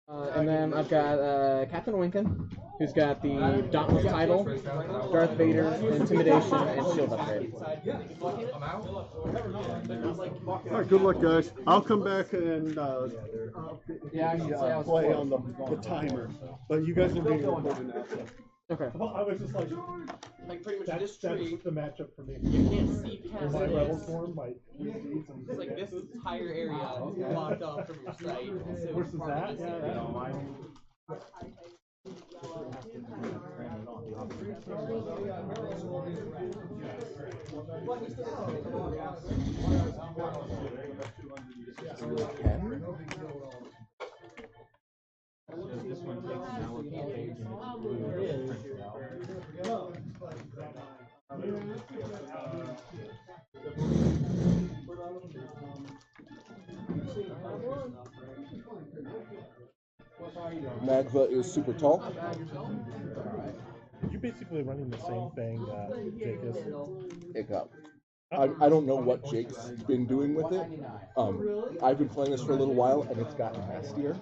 And then I've got Captain Winkin, who's got the Dauntless title, Darth Vader, Intimidation, and Shield upgrade. Alright, good luck, guys. I'll come back and play on the timer. But you guys will be recording now. Okay. I was just like pretty much that's the matchup for me. You can't see past my this. rebel form, my It's like this entire area is blocked off from your sight. So versus that. This one takes an allocate page and Magva is super tall. You're basically running the same thing that Jake is. I don't know what Jake's been doing with it. I've been playing this for a little while, and it's gotten nastier.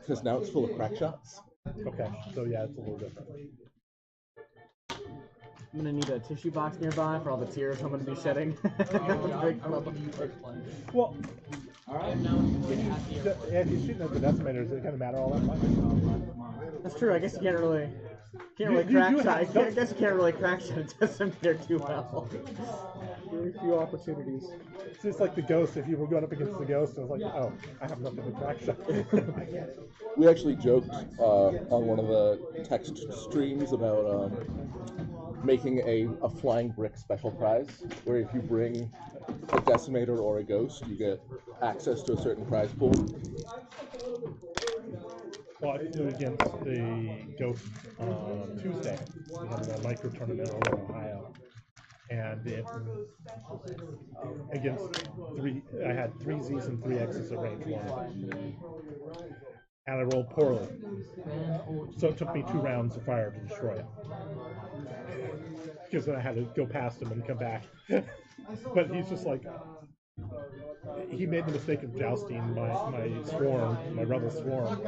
Because now it's full of crack shots. Okay, so yeah, it's a little different. I'm gonna need a tissue box nearby for all the tears I'm gonna be shedding. Well, if you're shooting at the decimator, does it kind of matter all that much? That's true. I guess you can't really crack shot. I guess you can't really crack shot a decimator too well. Very few opportunities. It's just like the ghost. If you were going up against the ghost, it was like, oh, I have nothing to crack shot. We actually joked on one of the text streams about making a flying brick special prize, where if you bring a decimator or a ghost, you get access to a certain prize pool. Well, I flew against the ghost on Tuesday. We had a micro tournament over in Ohio. And it I had 3 Z's and 3 X's at range 1. And I rolled poorly. So it took me 2 rounds of fire to destroy it. Because then I had to go past him and come back. But he's just like, he made the mistake of jousting my swarm, my rebel swarm,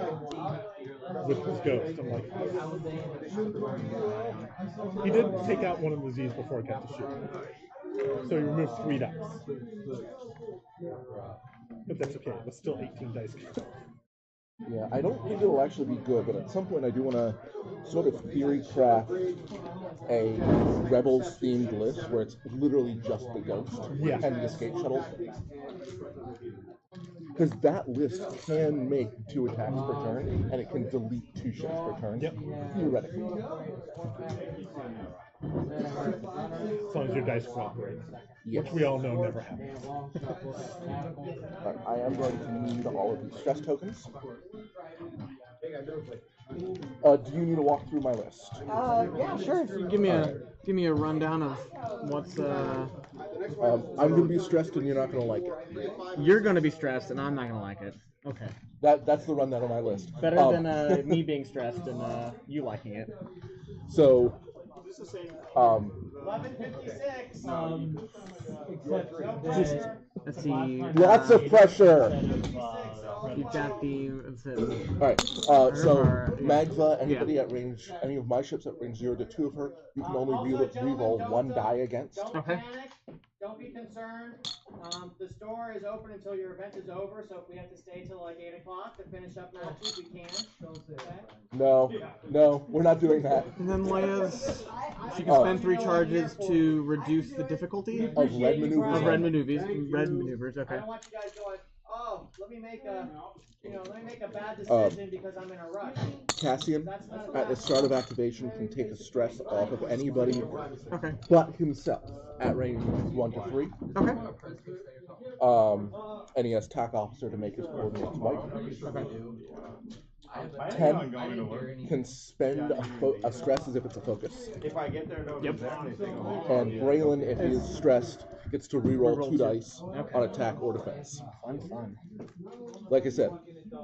with his ghost. I'm like, he did take out one of the Z's before it got to shoot. So he removed 3 dice. But that's okay, it was still 18 dice. Yeah, I don't think it'll actually be good, but at some point I do want to sort of theory craft a Rebels-themed list where it's literally just the ghost and the escape shuttle. Because that list can make 2 attacks per turn, and it can delete 2 ships per turn, theoretically. As long as your dice cooperate. Yes. Which we all know never happens. I am going to need all of these stress tokens. Do you need to walk through my list? Yeah, sure. If you give me a rundown of what's I'm going to be stressed, and you're not going to like it. You're going to be stressed, and I'm not going to like it. Okay. That's the rundown of my list. Better than me being stressed and you liking it. So, 11:56. Let's see. Lots of pressure. You've got the. Alright, so Magva, anybody at range, any of my ships at range 0 to 2 of her, you can only re-roll 1 die against. Don't panic. Don't be concerned. The store is open until your event is over, so if we have to stay till like 8 o'clock to finish up matches, we can. Okay? No, we're not doing that. And then Leia's, she can spend 3 charges to reduce the difficulty of red maneuvers. Red maneuvers, okay. I don't want you guys going, oh, let me make a bad decision because I'm in a rush. Cassian, at the start of activation, can take the stress off of anybody but himself at range 1 to 3. Okay. And he has TAC officer to make his coordinates white. Okay. 10 can spend a stress as if it's a focus. If I get there, And Braylon, if he is stressed, gets to reroll 2 dice on attack or defense. Fun. Like I said,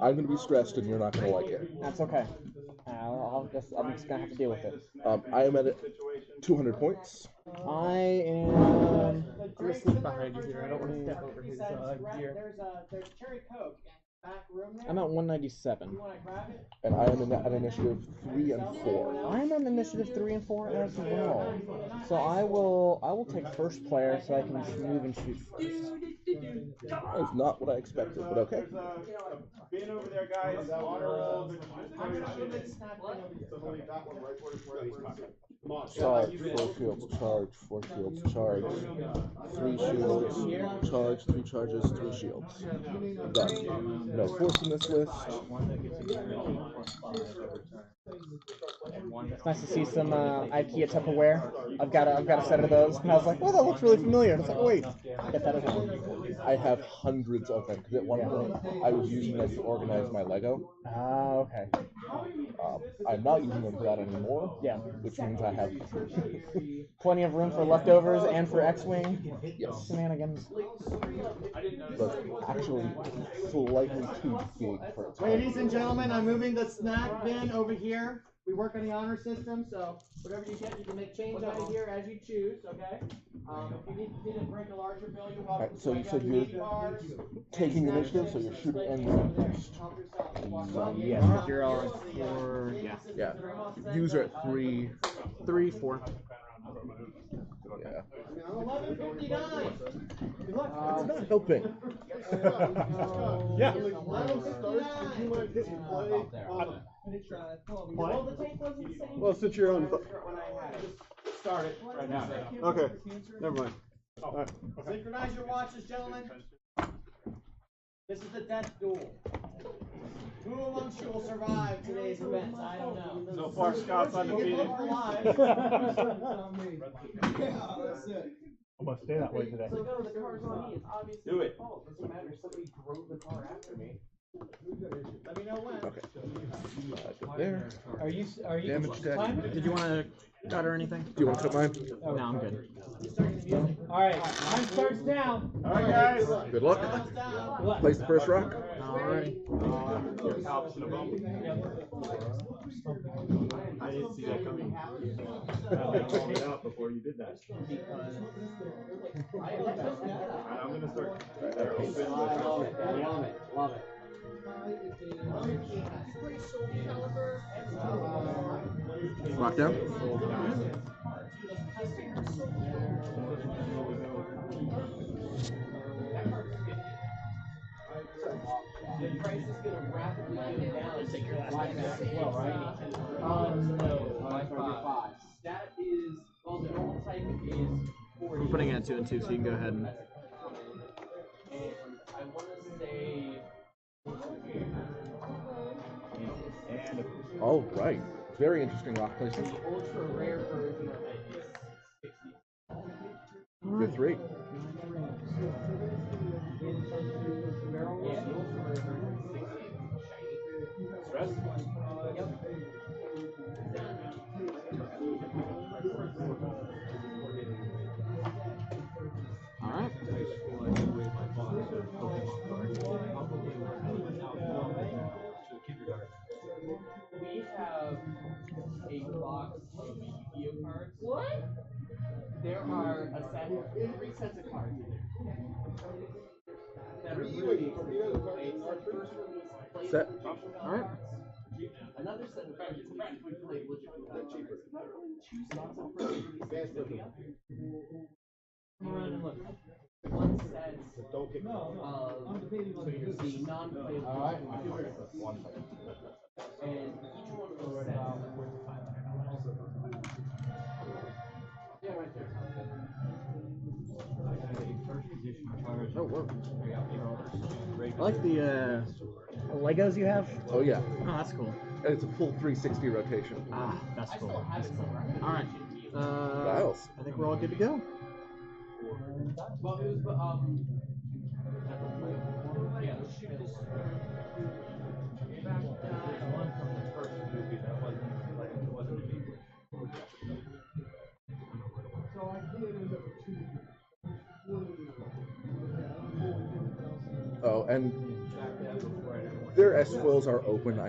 I'm going to be stressed and you're not going to like it. That's okay. I'm just going to have to deal with it. I am at 200 points. I am going to sleep behind you here. I don't want to step over his gear. There's cherry coke back room there. I'm at 197. You want to grab it? And I am at initiative 3 and 4. I'm on initiative 3 and 4 as well. So I will take first player so I can move and shoot first. That's not what I expected, but okay. There's a bin over there, guys. Honor rolls. Charge, 4 shields, charge, 4 shields, charge, 3 shields, charge, 3 charges, 3 shields. Done. No force in this list. It's nice to see some IKEA Tupperware. I've got a set of those, and I was like, "Oh, that looks really familiar." And I was like, "Wait, get that as well." I have hundreds of them because at one point I was using them to organize my Lego. Ah, okay. I'm not using them for that anymore. Yeah. Which means I have Plenty of room for leftovers and for X-wing shenanigans. but actually slightly too big for its Ladies and gentlemen, I'm moving the snack bin over here. We work on the honor system, so whatever you get, you can make change out of here as you choose, okay? If you need to bring a larger bill, you're welcome. Alright, so you said you're taking initiative, so you're shooting ends first. Yes, you're all at 4. Yeah. Yeah. User at 3. 3, 4. Yeah. 11:59. It's not helping. Yeah. 11:59. Well, the tape wasn't the same. Well, since you're on. When I had it. Start it right now. Okay. Never mind. Alright. Synchronize your watches, gentlemen. This is the death duel. Who amongst you will survive today's event? I don't know. So far, Scott's undefeated. I'm gonna stay that way today. So go, the car's on me. It's obviously Do it. my fault. Doesn't matter if somebody drove the car after me. Let me know when. Okay. Good there. Are you Damage deck. Did you want to cut or anything? Do you want to cut mine? No, I'm good. Alright, time starts now. Alright, guys. Good luck. Place the first rock. Alright. I didn't see that coming. I called it out before you did that. I'm gonna start. Love it. Rock down. The price is going to rapidly go down. Take your last one as well, right? No, by 5. That is, well, the normal type is 40. I'm putting it at 2 and 2, so you can go ahead and. And I want to say. All right. Very interesting rock placement. The ultra rare version of it is 60. Good 3. Yeah, the ultra rare version is 60. Stress? Yep. Alright. We have a box of Yu-Gi-Oh cards. What? There are 3 sets of cards in there. That are really expensive. It's like first release play Set. Alright. Another set of cards is practically played legitimately cheaper. Literally 2 sets of first release play. Come around and look. 1 set of the non-playable. Alright. And each one of those sets is worth $500. Yeah, right there. Oh, whoa. I like the Legos you have. Oh yeah. Oh, that's cool. And it's a full 360 rotation. Ah, that's cool. Alright. Dials. I think we're all good to go. Well, it was, yeah, let's shoot this. One from the first movie that wasn't like it wasn't a big Oh, and their S-foils are open.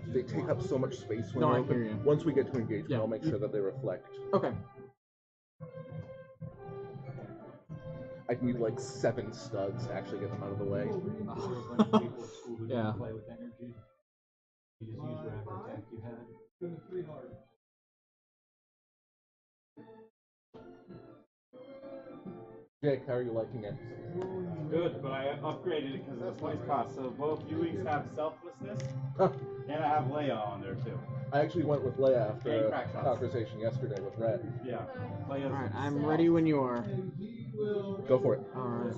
They take up so much space when No, they're I hear open. you. Once we get to engagement, Yeah. I'll make sure that they reflect. Okay. I need like 7 studs to actually get them out of the way. Yeah. Jake, how are you liking it? Good, but I upgraded it because of the place cost. So both Ewings have selflessness, and I have Leia on there too. I actually went with Leia after And a crack shots. conversation yesterday with Red. Yeah. Leia's Alright, I'm ready when you are. Go for it. Alright.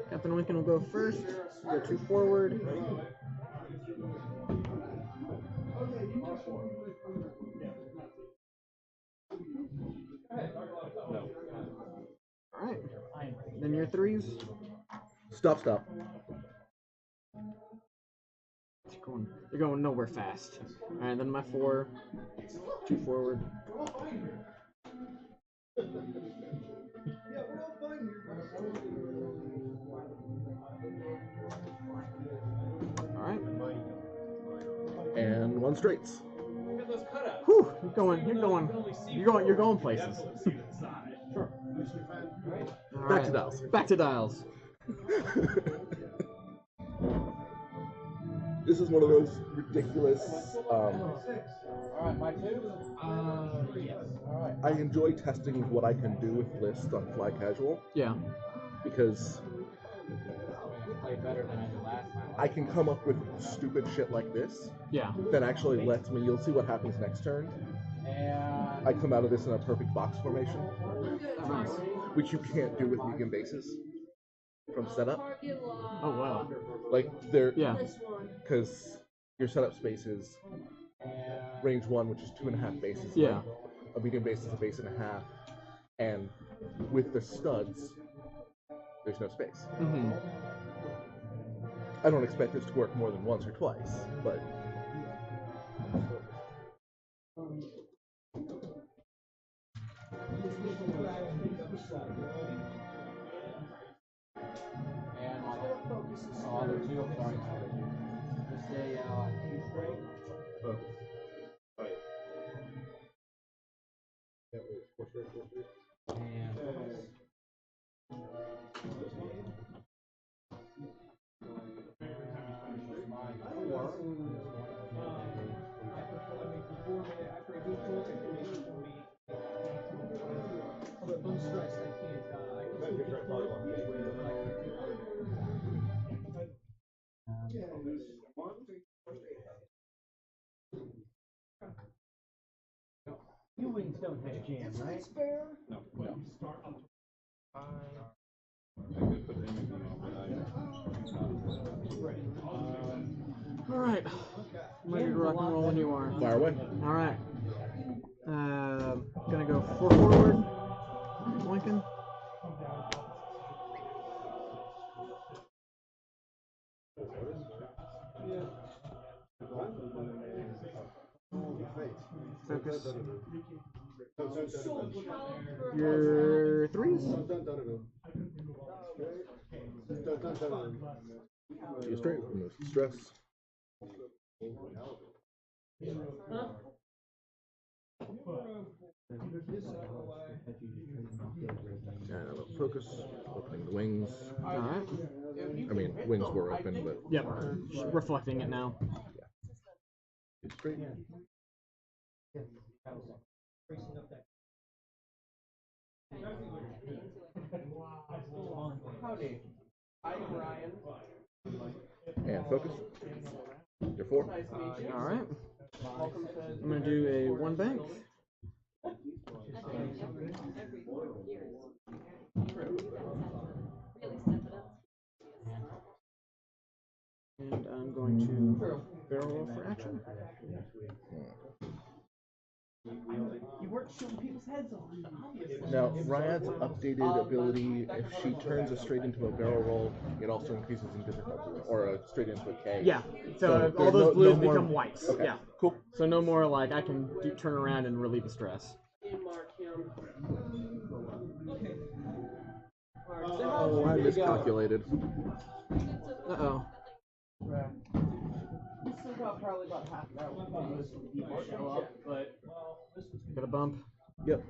Captain Lincoln will go first. Go 2 forward. Alright. Then your 3s. Stop. They're going nowhere fast. Alright, then my 4. 2 forward. Alright. And 1 straights. Whew, you're going places. Sure. All Back right. to dials. Back to dials. This is one of those ridiculous. Alright, my 2? Yes. Alright. I enjoy testing what I can do with lists on Fly Casual. Yeah. Because I can come up with stupid shit like this. Yeah. That actually lets me. You'll see what happens next turn. I come out of this in a perfect box formation, Nice. which you can't do with medium bases from setup. Oh wow. Like they're Yeah. because your setup space is range 1, which is 2.5 bases. Yeah. A medium base is a base and a half, and with the studs, there's no space. Mm-hmm. I don't expect this to work more than once or twice, but. And my other 2, I'm sorry. Just a 2 straight. You wings don't have jam, right? No. Alright. I'm ready to rock and roll when you are. Fire away. Alright. Gonna go 4 forward. Lincoln. Focus. Your 3s. You're straight. No stress. And focus. Opening the wings. Alright. I mean, wings were open, but. Yep. Reflecting it now. You're straight. Howdy. I'm Ryan. And focus. You're 4. Nice to meet you. Alright. Welcome to. I'm gonna do a 1 bank. And I'm going to barrel roll for action. You weren't shooting people's heads off, obviously. Now, Ryad's updated ability, if she turns a straight into a barrel roll, it also increases in difficulty, or a straight into a K. Yeah. So all there's those blues no more- become whites. Okay. Yeah. Cool. So no more like I can turn around and relieve the stress. Mark him. Oh, I miscalculated. Uh-oh. We still got probably about half an hour before most of the people show up, but Got a bump. Yep.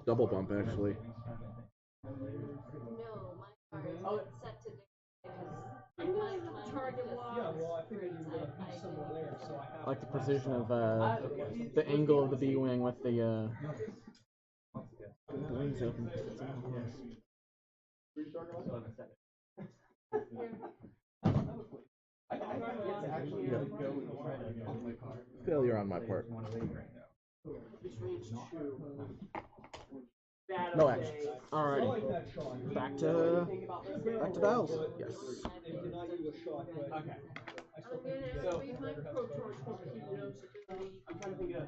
Double bump, actually. No, my car is set to because target lock. Yeah, well, I figured you were gonna be somewhere there, so I have. I like the precision of the angle of the B wing with the wings open. Failure on my part. It's range 2. No action. Alrighty. Back to dials. Yes. They deny you a shot, but. Okay. I'm gonna leave my proton torpedoes ability. I'm trying to think of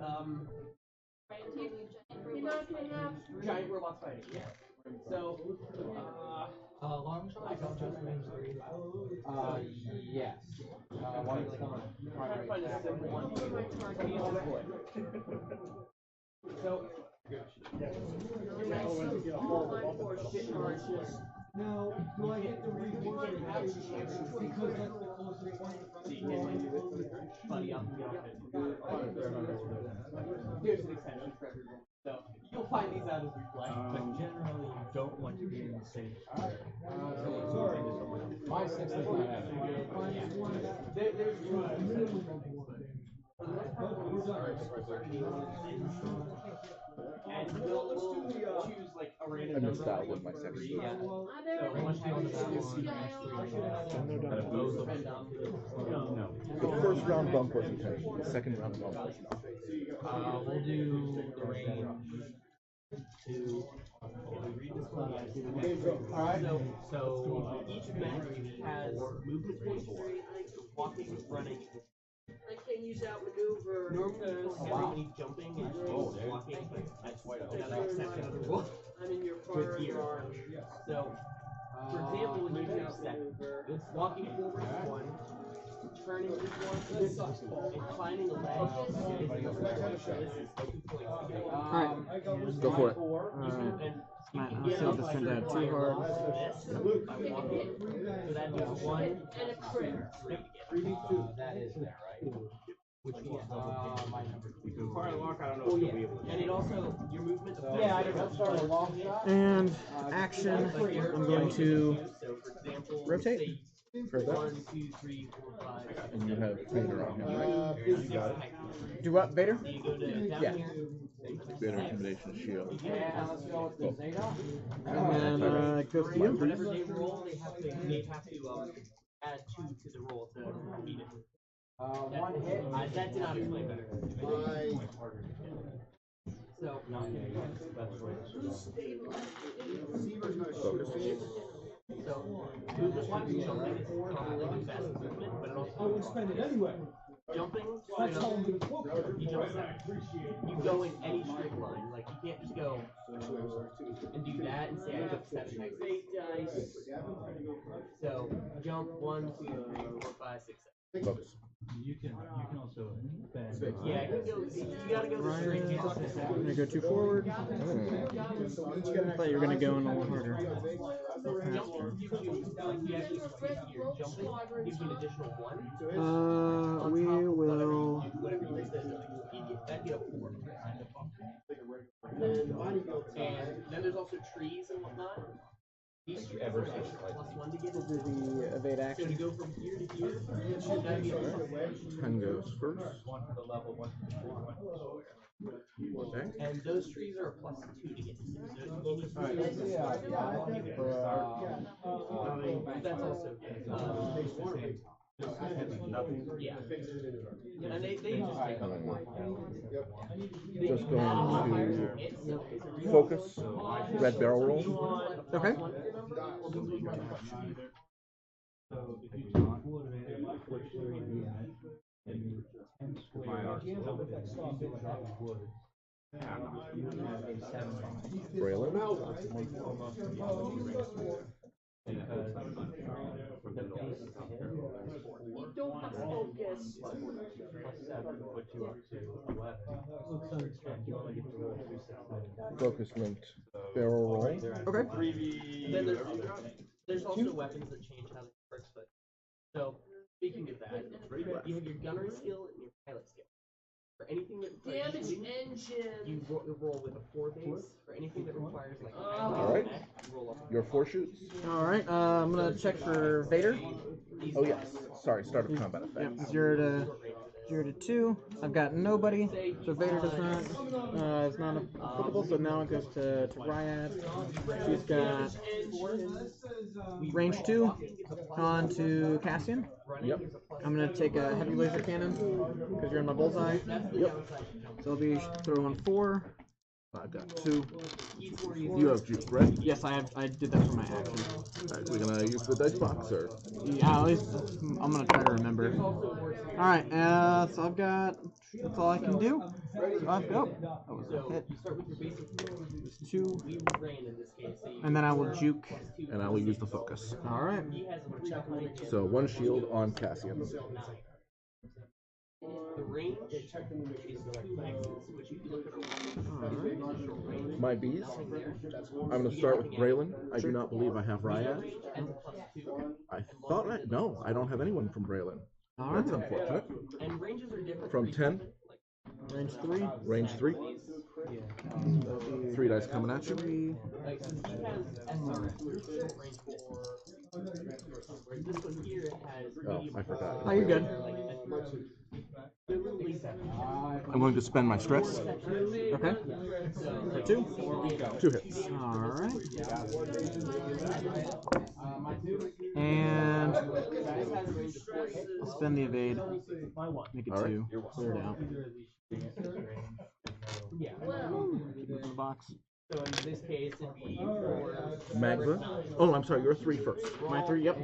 You're not gonna have giant robots fighting. Yeah. So Long shot, I don't just range 3. Yes. One is coming. trying to find a simple one. So Now, do I get the reward because that's the closest one? buddy up the office. Here's an extension for everyone. So you'll find these out as we play. But generally, you don't want to be in the same spot. My 6 is not happening. There's and we'll choose like a I random missed number. out with my second. Yeah. Are there any The first round bump wasn't taken. The second round bump was. We'll do the range 2. Alright. So each mech has movement 23, walking, running. I can use that maneuver. Normally, when he's jumping and walking, that's another section of the rule. I'm in your With far gear. So, for example, when you do walking forward is 1, turning is 1, and climbing a leg is 2 points. Alright. Go for it. Alright. I'll see if this turns out too hard. So that does 1 and a crit. That is there, right? Which one? Fire lock, I don't know Oh if you'll yeah, be able to. and it also your movement. Yeah, I don't start a long shot. And action. I'm going to So for example, rotate. say Heard that? 1, 2, 3, 4, 5. And you have Vader on him, right? You got it. Do what, Vader? So you go to down Yeah. here. Vader intimidation shield. Yeah, let's go with the Zeta. And then go for you. Whenever they roll, they have to add 2 to the roll to beat it. One hit. That did not explain better. So, Focus. so movement wise, jumping is probably the best movement, but it I also would spend it anyway. jumping. That's how I'm gonna quote it. You jump 7. You go in any straight line. Like you can't just go and do that and say I jump 7 next. Fake dice. So jump 1, 2, 3, 4, 5, 6, 7. Focus. You can also bend. Yeah, you gotta go the straight I'm hand. gonna go 2 forward. I thought you were gonna go in a little harder. Jumping gives you, like, you actually space here. Jumping gives you an additional 1. We will. Whatever you say, that'd be a 4. And then there's also trees and whatnot. These trees are extra +1 to get We'll do the evade So to action. go from here to here, that'd be a 4. 10 goes first. One for the level, one for the square, one for the square. Okay. And those trees are a +2 to get to. So you need to that's also yeah. And they just take Just going to focus. Red barrel roll. Okay. So if you take full advantage, which you movement, and you 10 squares, jump in, you drop wood. You have a 7. Braylon. Because the piece hit. You don't have focus. +7 puts you up to 11. And you only get to roll 2 6 Focusment. Barrel roll. Okay. Then there's also weapons that change how they work. But so speaking of that, you have your gunnery skill and your pilot skill. For For anything that requires Damage shooting, engine. you roll with a 4 base. For anything that requires like All right. you roll up. Your 4 shoots. Alright, I'm gonna check for Vader. Oh yes. Sorry, start of combat effect. Yep, 0 to 2. I've got nobody, so Vader does not is not applicable. So now it goes to Ryad. She's got range 2 on to Cassian. Yep. I'm gonna take a heavy laser cannon because you're in my bullseye. Yep. So I'll be throwing 4. I've got 2. You have juke, right? Yes, I have. I did that for my action. Alright, we're gonna use the dice box, or Yeah, at least I'm gonna try to remember. All right, so I've got. That's all I can do. So I've got. That was a hit. It's 2, and then I will juke. and I will use the focus. All right. So 1 shield on Cassian. The range is 2 X's, which if you look at a range, My bees. I'm gonna start with Braylon. I do not believe I have Ryad. I thought no, I don't have anyone from Braylon. All That's right. unfortunate. and ranges are different. From 10, Range 3. range 3. 3 dice coming at you. 3. Like, he has SR short range 4, whereas this one here has Oh, medium. I forgot. Oh, you're good. I'm going to spend my stress. Okay. For 2. 2 hits. All right. And I'll spend the evade. Make it All right. 2. Clear it out. Yeah. Keep it in the box. So in this case, it'd be 4. Magva. Oh, I'm sorry. You're 3 first. My 3. Yep.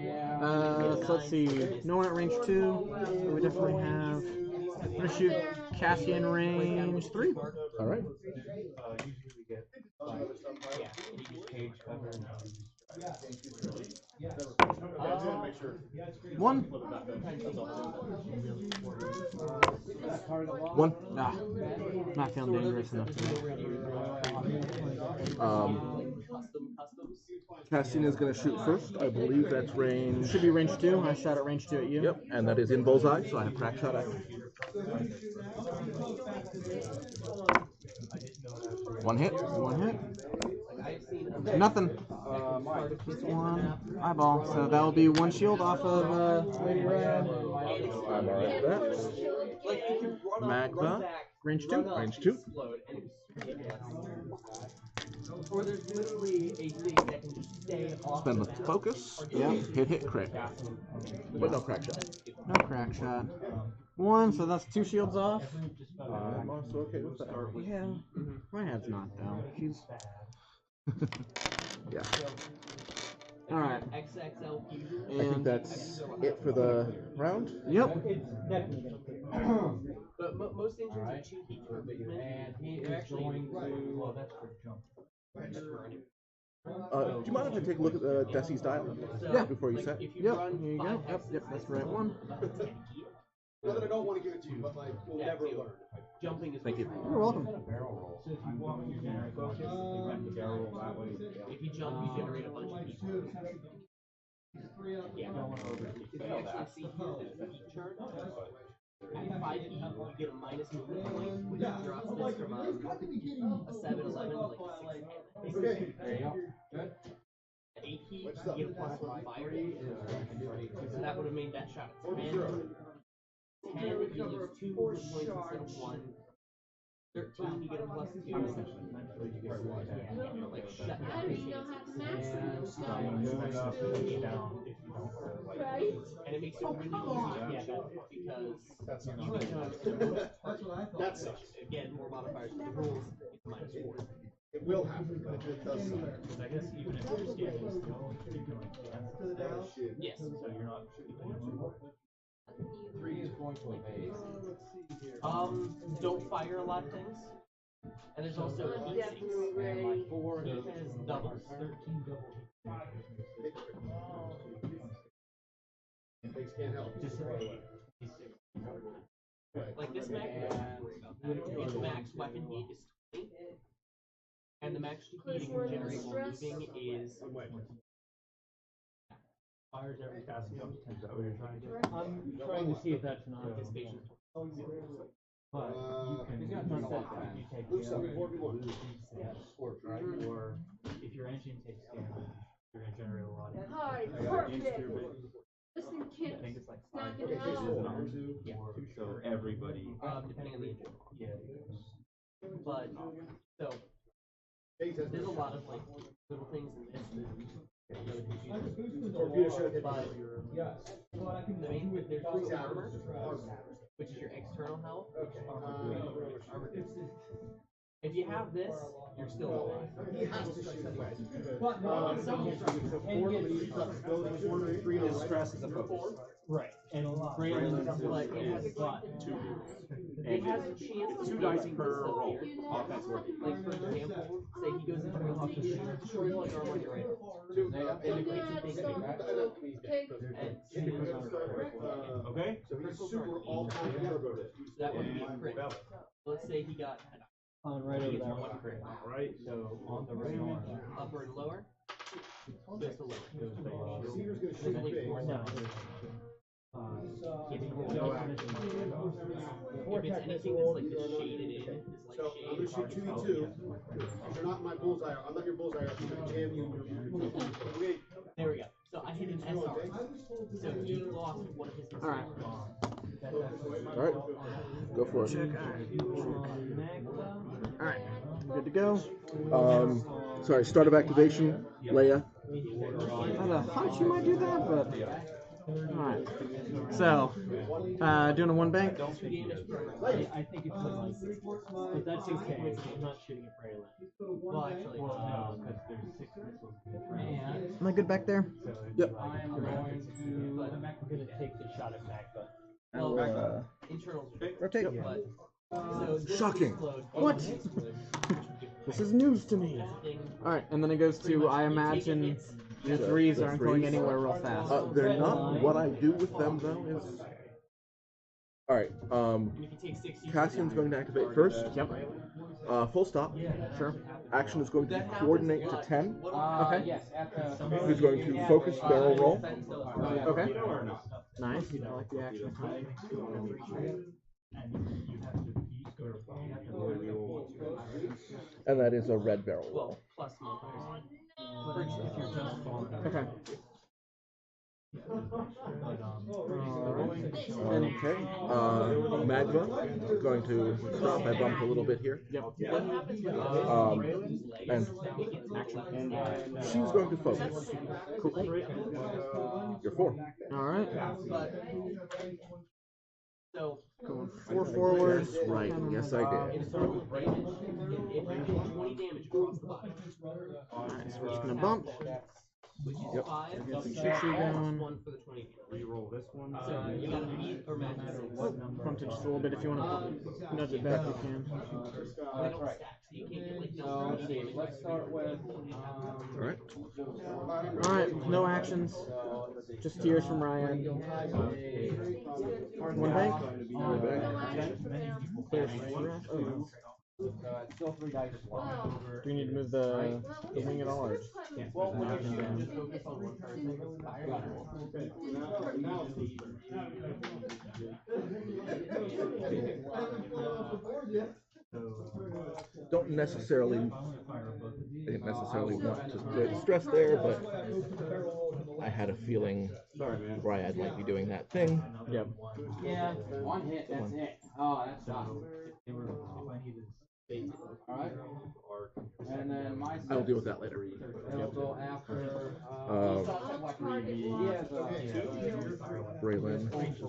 So let's see. No one at range 2. So we definitely have. I'm gonna shoot Cassian range 3. All right. One. 1. Nah. Not feeling dangerous enough today. Cassian is going to shoot first. I believe that's range. Should be range 2. I shot at range 2 at you. Yep, and that is in bullseye, so I have crack shot action. 1 hit. 1 hit. Nothing. Just 1 eyeball. So that will be 1 shield off of Lady Ryan. I'm alright with that. Magva. Range 2. Range 2. Or there's literally a thing that can just stay off. Spend the focus. Yeah. Hit, crit. But no crack shot. No crack shot. 1, so that's 2 shields off. I'm also okay with that. Yeah. My head's not though. She's. Yeah. Alright. XXL fusion. I think that's it for the round. Yep. But most engines are 2 heat per movement, and they're actually Well, that's for jump. Do you mind if I take a look at Desi's dial? Yeah. Before you set? If you Yep. run Here you go. 5 Yep. That's the right one. Not that I don't want to give it to you, but like we'll never learn. Jumping is Thank you. You're welcome. So if you walk, you generate focus. You have the barrel roll that way. if you jump, you generate a bunch of heat. Yeah. If you actually see here that the heat chart, at 5 heat, you get a minus movement point, which drops this from a 7, 11 to like a 6, 10. Okay. At 8 heat, you get a +1 fire. So that would have made that shot a 10. 10, you lose 2 movement points instead of 1. 13, you get a +2. Yeah, like shut down. I don't even know how to match them. Right? And it makes it really easy to catch up because you become That sucks. again more modifiers to the rules. It's -4. It will happen, but it does suck. I guess even if you're scanning, still you can like cancel. Yes. So you're not. 3 is going to evade. Don't fire a lot of things. And there's also heat sinks. And like 4 heat has doubles. 13 double. Things can't help. Like this max, its max weapon heat is 20. And the max heat it can generate while moving is Fires every cast jumps. Is that what you're trying to do? I'm trying to see if that's not. anticipation. But you can use that if you take Lose some, damage, 4v1. lose that scorch, right? Or if your engine takes damage, you're gonna generate a lot of. Hi, perfect. Listen, I kids. think it's like Snack 5 it out. Yeah. So everybody. Depending on the engine. Yeah. But so there's a lot of like little things in this that are really confusing. Torpedo should have But Yes. Well, I can the main do there's it. armor, which is your external health. Armor 2. If you have this, you're still alive. He has to shoot. But no, His stress is a focus. Right. And Braylon But it has two. it has a chance of 2 dice using per this up roll. here. Offense working. Like for example, say he goes into a hockey shoot, destroys all your armor on your right arm. And it creates a big Okay? So he's super all-time turbo dish. that would be a crit. Let's say he got On right over he gets there. one crit. Alright. so on the right arm, Upper and lower. Goes to lower. Cedar's gonna There's shoot only big. 4 no, seconds. if you roll No no action. If it's anything that's like this shaded in, this like So I'm gonna shade. shoot 2v2. If you're not in my bullseye, I'm not your bullseye. I'm gonna jam you. Okay. There we go. So I hit an SR. So he lost one of his missiles. Alright. Alright, go for it. Check. Alright. Good to go. Sorry, start of activation, Leia. I had a hunch you might do that, but. Alright. So, doing a 1 bank. 2 damage per. I think it's like, but that's okay. I'm not shooting at Braylon. Well, actually, No, because there's 6 missiles. And Am I good back there? so Yep. I am going to take the shot at Magma. well, internal. Rotate. But so this Shocking. explode- What? This is news to me. Thing. Alright, and then it goes to, I imagine the 3s The aren't going threes? anywhere real fast. They're not. What I do with them though is. Alright, And if you take 6, you Cassian's going to activate first. Yep. Full stop. Sure. Action is going to coordinate to 10. Okay. Yes, after. Who's going to focus barrel roll. Okay. Nice. I like the action. And that is a red barrel roll. Well, plus multipliers. If you're just falling. Okay. Okay. Magma going to stop. I bumped a little bit here. Yep. What happens when And she's going to focus. Cool. You're 4. Alright. So, Going 4 forward. Yes, right. Yes, I did. if someone with damage, if you do 20 damage across the body, Alright, so we're just gonna bump. which is Yep. 5, Get plus some 6, shit plus going. 1 for the 20 damage. Reroll this one. So you gotta beat or match the 6. Bumped it just a little bit. If you want to nudge it back, you can. They don't stack, so you can't get like double 20 damage. Let's start with. Alright. Alright, no actions. Just tears from Ryan. 1 bank. Clear stress. Oh, Still 3 dice. do we need to move the wing at all? Or just Well, when you just focus on one person, Don't necessarily. I didn't necessarily want to put stress there, but I had a feeling Ryad might be doing that thing. Yep. Yeah, 1 hit, that's it. Oh, that sucks. Alright. And then my I'll deal with that later. It'll go after. Braylon is going to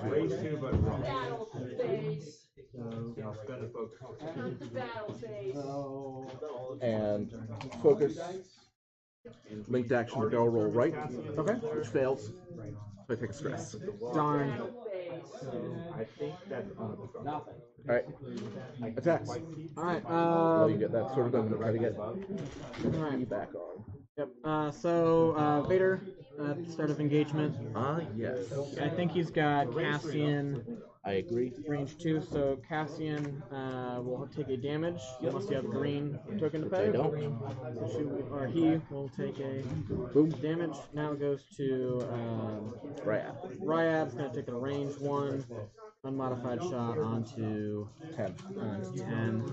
Raise 2, but wrong. Battle phase. I'll spend a focus. Battle phase. So. and focus. Linked action to barrel roll right. Okay. Which fails. So I take a stress. Darn. I think that's unobstructed. Nothing. Alright. Attacks. Alright, Well, you get that sort of done to try to get Alright. me back on. Yep. So Vader at the start of engagement. Yes. I think he's got Cassian I agree. range 2, so Cassian will take a damage unless you have a green token to pay. I don't. Or he will take a Boom. damage. Now it goes to Ryad. Ryad's going to take a range 1. unmodified shot onto 10. 10.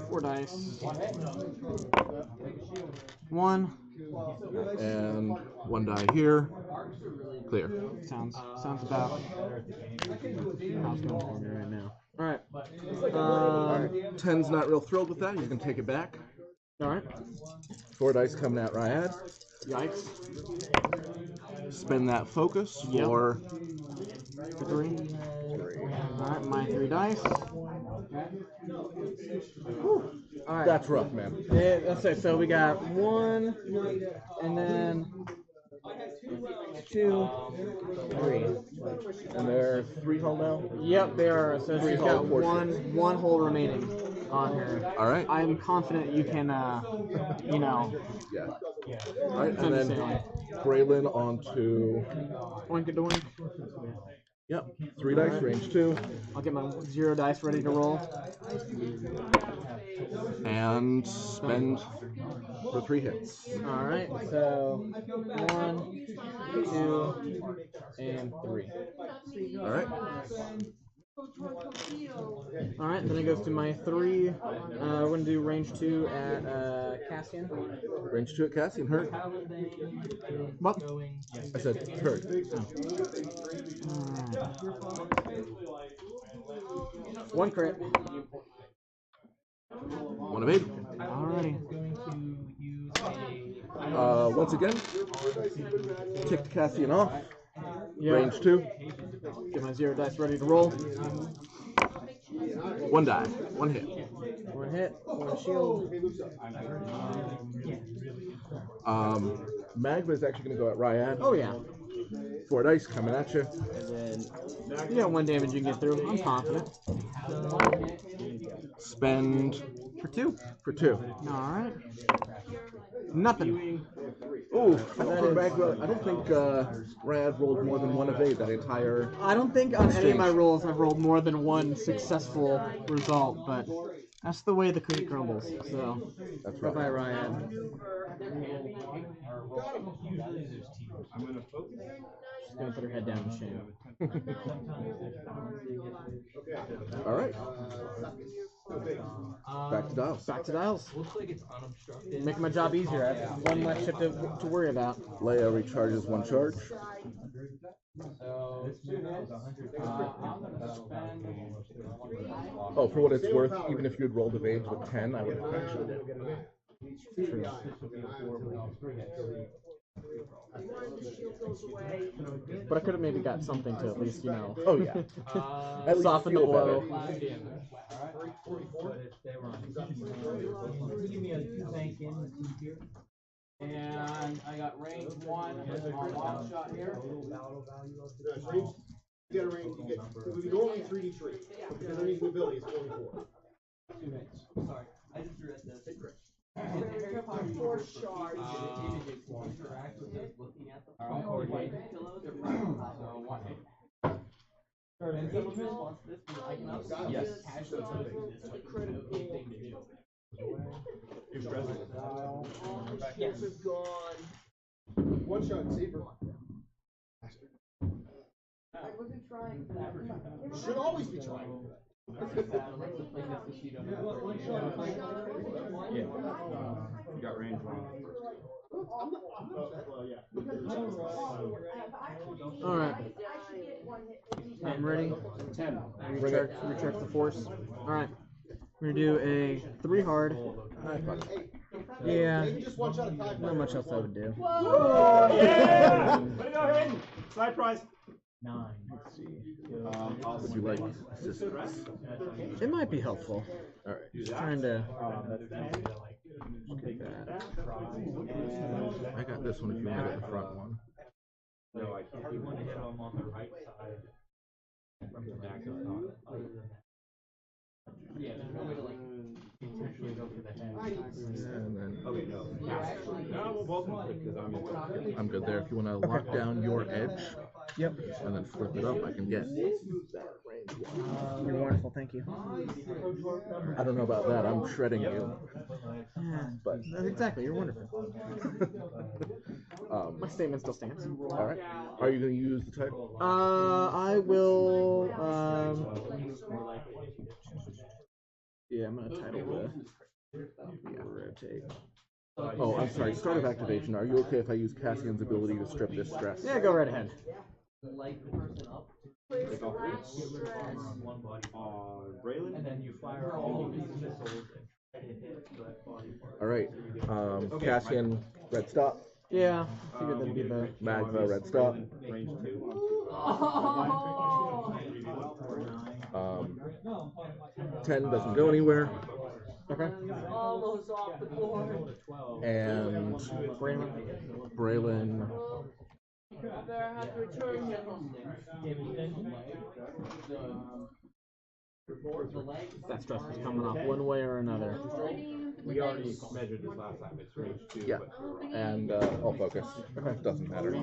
4 dice. 1. And 1 die here. Clear. Sounds about how it's going for me right now. Alright. 10's not real thrilled with that. He's going to take it back. Alright. 4 dice coming at Ryad. Yikes. Spend that focus for 3. Alright, my 3 dice. Alright. That's rough, man. Yeah, that's it. So we got 1, and then 2, 3. And they're 3 hull now? Yep, they are. So she's got one hole remaining on her. Alright. I'm confident you can, you know. Yeah. Alright, and then Braylon onto... Oink-a-doink. Yep, 3 dice, range 2. I'll get my 0 dice ready to roll. And spend for 3 hits. Alright, so 1, 2, and 3. Alright. Alright, then it goes to my 3. We're going to do range 2 at Cassian. Range 2 at Cassian, hurt. What? I said hurt. One crit. 1 of 8. Alrighty. Once again, kick Cassian off. Yeah. Range 2. Get my 0 dice ready to roll. 1 die. 1 hit. 1 hit. 1 shield. Magma is actually going to go at Ryad. Oh yeah. 4 dice coming at you. And then you got 1 damage you can get through. I'm confident. Spend for 2. For 2. Alright. Nothing. Ooh, for Magma, I don't think Ryad rolled more than 1 of 8 that entire. I don't think on any of my rolls I've rolled more than 1 successful result, but that's the way the cookie crumbles. So, that's right. Bye, Ryad. I'm gonna focus. She's gonna put her head down in shame. All right. Back to dials. Back to dials. Making my job easier. I have 1 less ship to worry about. Leia recharges 1 charge. Oh, for what it's worth, even if you had rolled evades with 10, I would have actually did. True. But I could have maybe got something to at least, you know. Oh yeah. Soften the blow. And I got range 1 on wild shot here. You get a range, you get, it would be normally 3d3. Because underneath the ability, it's only 4. 2 hits. Sorry, I just threw at the big crit. 4 shards. Interact with those looking at the pillows or so 1 hit. Yes. Yes. Is gone. 1 shot saver. I wasn't trying for that. You should always be trying. Yeah. You got range 1. Alright. I'm ready. 10. Recharge the force. Alright. We're gonna do a 3 hard. Yeah. Not much else I would do. Whoa! Yeah! Way to go, Hayden! Side prize. 9. Let's see. Would you like assistance? It might be helpful. Alright. Just trying to. I got this one if you want to get the front one. No, I can't. You want to hit them on the right side from the back of the other than that. Yeah, there's no way to like Essentially go for the head. And then Okay, no. No, we'll both quick because I'm good there. If you want to lock down your edge, Yep. And then flip it up, I can get that range one. You're wonderful, thank you. I don't know about that, I'm shredding you. Yeah, But exactly, you're wonderful. My statement still stands. Alright. Are you going to use the title? I will, yeah, I'm going to title the rotate. Oh, I'm sorry. Start of activation. Are you okay if I use Cassian's ability to strip this stress? Yeah, go right ahead. Light the person up. Please last stress. One body Braylon? and then you fire all of these missiles and try to hit that body part. Alright. Cassian, red stop. Yeah, I figured that'd be the... Magva, red stop. Range 2. Oh. 10 doesn't go anywhere. Okay. Almost off the board. And Braylon. I better have to return him. That stress is coming off one way or another. We already measured this last time. It's range 2. Yeah. And I'll focus. Doesn't matter.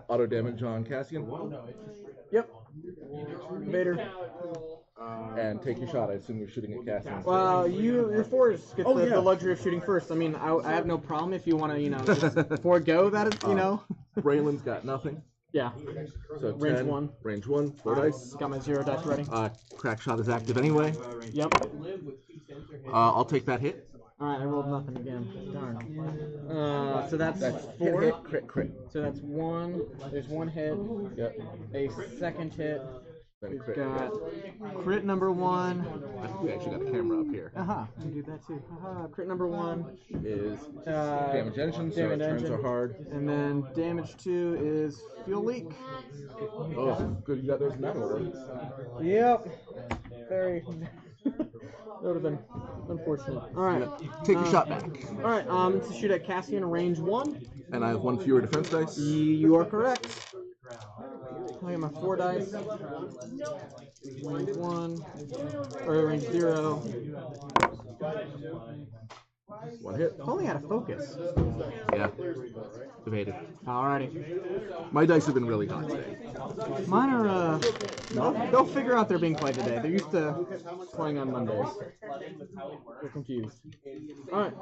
Auto damage on Cassian. Yep. Vader. And take your shot. I assume you're shooting at Cassian. Well, your force gets the luxury of shooting first. I mean, I have no problem if you want to, just forego that, Braylon's got nothing. Yeah. So range 10, 1. Range 1, 4 dice. Got my 0 dice ready. Crack shot is active anyway. Yep. I'll take that hit. Alright, I rolled nothing again. Darn. So that's 4. Hit, crit. So that's 1. There's 1 hit. Yep. A second hit. We've Crit. got crit number 1. I think we actually got a camera up here. We can do that too. Crit number 1 is damage engine, so it turns are hard. And then damage 2 is fuel leak. Oh, good, you got those in that order. Yep. Very. That would have been unfortunate. Alright. Take your shot back. Alright, to shoot at Cassian, range 1. And I have 1 fewer defense dice. You are correct. I got my 4 dice. Range 1. Or range 0. 1 hit. If only had a focus. Yeah. Evaded. Alrighty. My dice have been really hot today. Mine are, they'll figure out they're being played today. They're used to playing on Mondays. They're confused. Alright.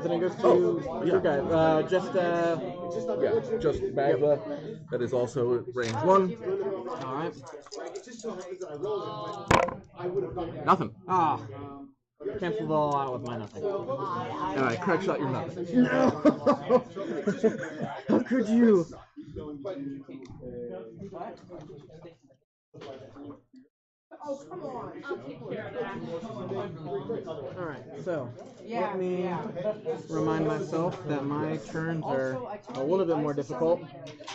Then it goes to your guy. Just Magva. That is also range 1. Alright. Nothing. Cancel it all out with my nothing. Alright, crack shot, you're nothing. No! How could you? Oh, come on. Alright, so let me remind myself that my turns are a little bit more difficult.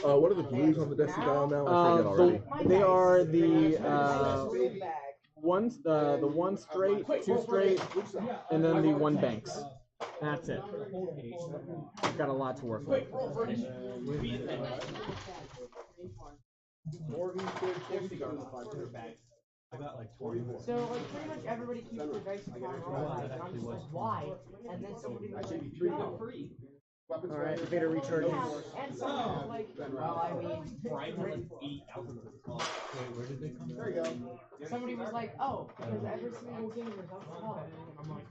What are the blues on the Destiny dial now? I forget already. They are the the 1 straight, 2 straight, and then the 1 banks. That's it. I've got a lot to work with. I got like 24. So, like, pretty much everybody keeps their dice in front row, and I'm just like, why? And then somebody was like, no. Alright, Vader recharges. And someone was like, well, I mean, Brian has like 8,000 of this cost. Wait, where did they come from? There you go. somebody was like, oh, because every single game was alcoholic. I'm like,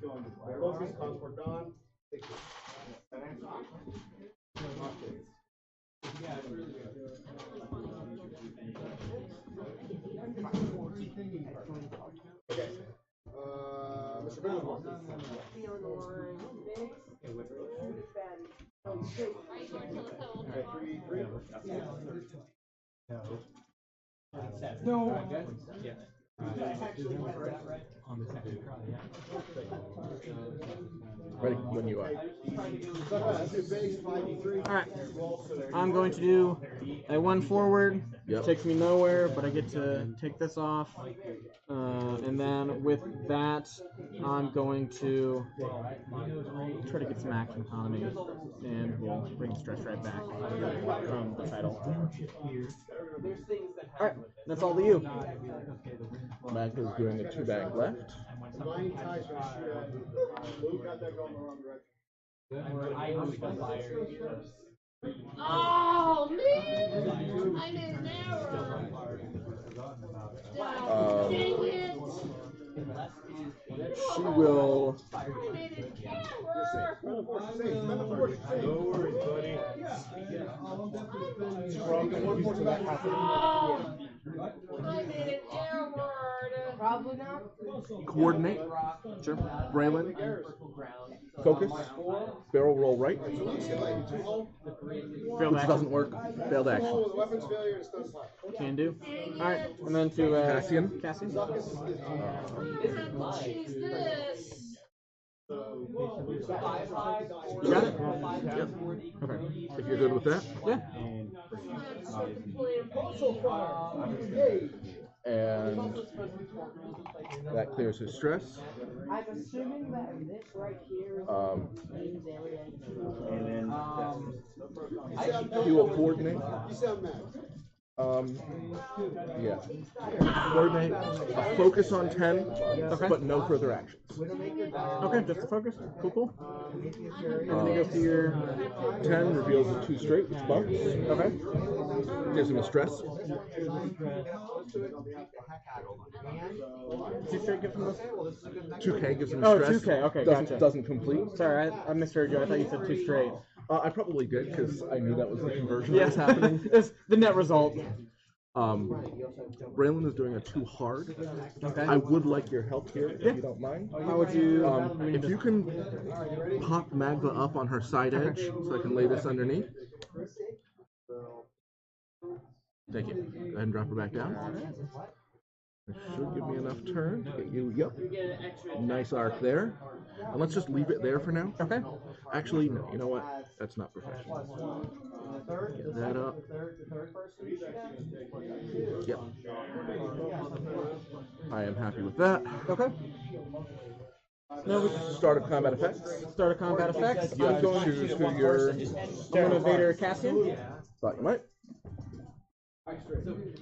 Focus, transport gone. Take it. Okay. Mr. Biddleman. Okay, 3. No. Yeah. On the second try, yeah. Ready when you are. Alright, I'm going to do a 1 forward. Yep. Takes me nowhere, but I get to take this off. And then with that, I'm going to try to get some action economy, and we'll bring stress right back from the title. Alright, that's all to you. Magva's doing a 2 bank left. I use the fire. Oh man! I made an error. Dang it! She will. I made an error. No worries, buddy. I made an error. Probably not. Coordinate. Sure. Braylon. Focus. Barrel roll right. Failed Which action. doesn't work. Failed action. Weapons failure and stun slap. Can do. Alright, and then to Cassian. Cassian. Choose this. You got it? Yep. Okay. If you're good with that. Yeah. And that clears his stress. I'm assuming that this right here is area. And then He will coordinate. You sound mad. Yeah. Coordinate. A focus on 10, but no further actions. Okay, just a focus. Cool. And then you go to your 10 reveals a 2 straight, which bumps. okay. Gives him a stress. 2 straight gives him this. 2K gives him Oh, a stress. 2K, okay, Doesn't, gotcha. doesn't complete. Sorry, I misheard you. I thought you said 2 straight. I probably did because I knew that was the conversion that was happening. It's the net result. Braylon is doing a 2 hard. Okay. I would like your help here if you don't mind. How would you? If you can pop Magda up on her side edge so I can lay this underneath. Thank you. Go ahead and drop her back down. It should give me enough turn to get you. Yep. Nice arc there. And let's just leave it there for now. Okay. Actually, no. You know what? That's not professional. Get that up. Yep. I am happy with that. Okay. No, start of combat effects. Start of combat effects. You have to choose who you're. I'm gonna Vader Cassian. Thought you might.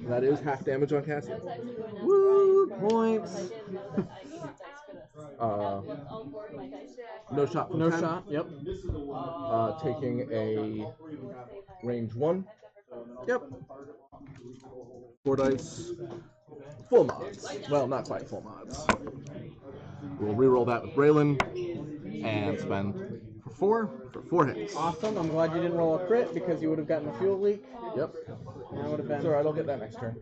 That is half damage on Cassian. Woo! Points. No shot from No 10. shot. Yep. Taking a range 1. Yep. 4 dice. Full mods. Well, not quite full mods. We'll reroll that with Braylon and spend for 4 hits. Awesome. I'm glad you didn't roll a crit because you would have gotten a fuel leak. Yep. And I would have been. It's alright, I'll get that next turn.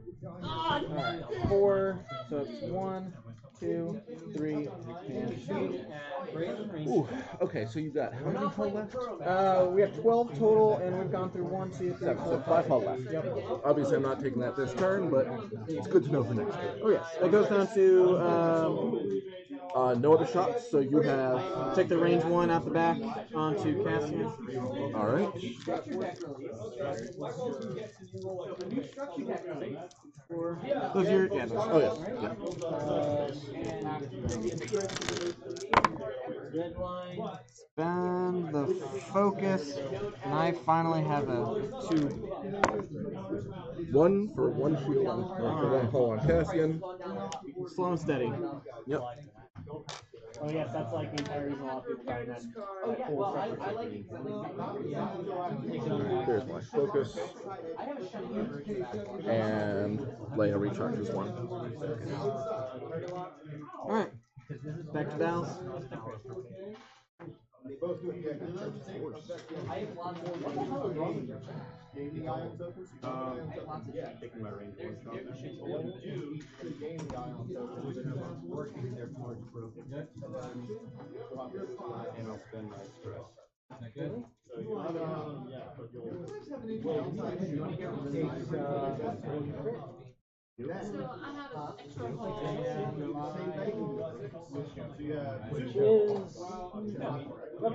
Alright, 4. So it's 1, 2, 3, and Ooh, okay, so you got how many hull left? we have 12 total, and we've gone through 1, 2, 3, 7, 4, so 5 hull left. Yep. Obviously, I'm not taking that this turn, but it's good to know for next turn. Oh yes, it goes down to No other shots, so you have. take the range 1 out the back onto Cassian. Alright. Those are your yeah. Those. Oh, yes. Yeah. Spend the focus, and I finally have a 2. 1 for 1 shield, or for 1 hull on Cassian. Slow and steady. Yep. Oh yes, that's like the entire reason a lot of people find that. Oh yeah, well I like it There's my focus. And Leia recharges 1. Alright. Back to Dallas. taking my range 1 shot. And I'll spend my stress. So I have an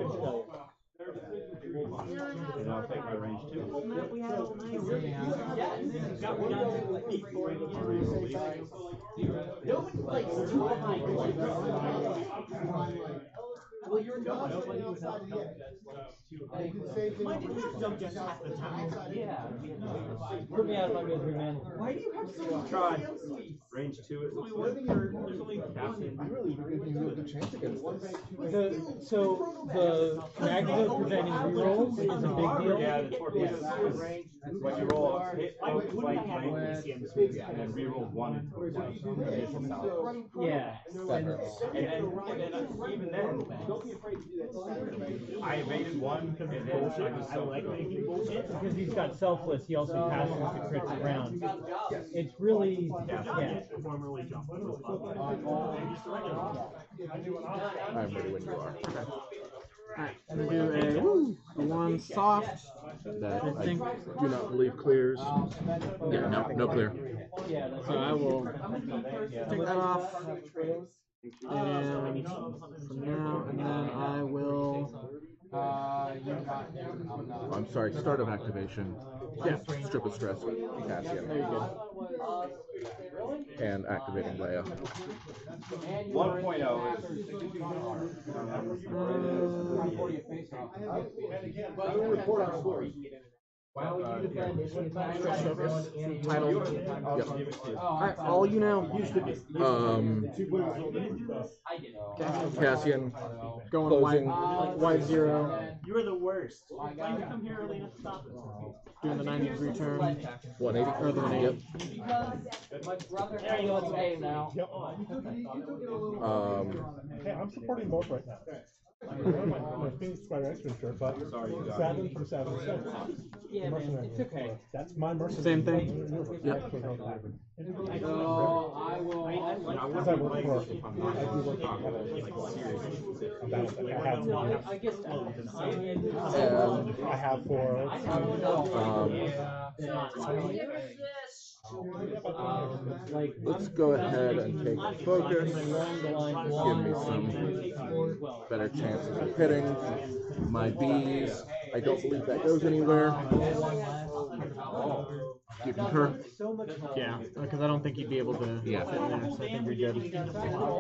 extra hole. And I'll take my range 2. Nobody likes 2 behind. Well, you're Put me out of my misery, man. Why do you have so much Try. skill sweeps? Range 2 is There's only Cassian. Good chance against this. So the magnet preventing rerolls is a big deal. Yeah, the torpedoes range. When you roll a hit, flight, and then reroll 1. Yeah. And then even then, I evaded 1 and then I was so making bullshit because he's got selfless. He also passes the crits around. It's really I'm ready when you are. Alright, I'm gonna do a one soft. That I think. do not believe clears. Yeah, no clear. So I will take that off. And from now, and then I will. I'm sorry, start of activation. Yeah. Strip of stress with Cassian. There you go. And activating Leia. 1.0 Title. Yep. Alright, all you know. Cassian. Going Closing. wide 0. You were the worst. Why did you come here early enough to stop us? Doing the 90-degree turn. 180. Or the 180. There you go, it's a game now. Hey, I'm supporting both right now. My Phoenix Squadron X-Wing shirt, but Saturn from Saturn 6. Yeah, man, it's okay. That's my mercenary. Same thing. Yep. So I will. I do work for. I guess I have for. Let's go ahead and take focus. Give me some better chances of hitting. My bees. I don't believe that goes anywhere. You concur? Yeah, because I don't think you'd be able to fit in there, so I think you're good.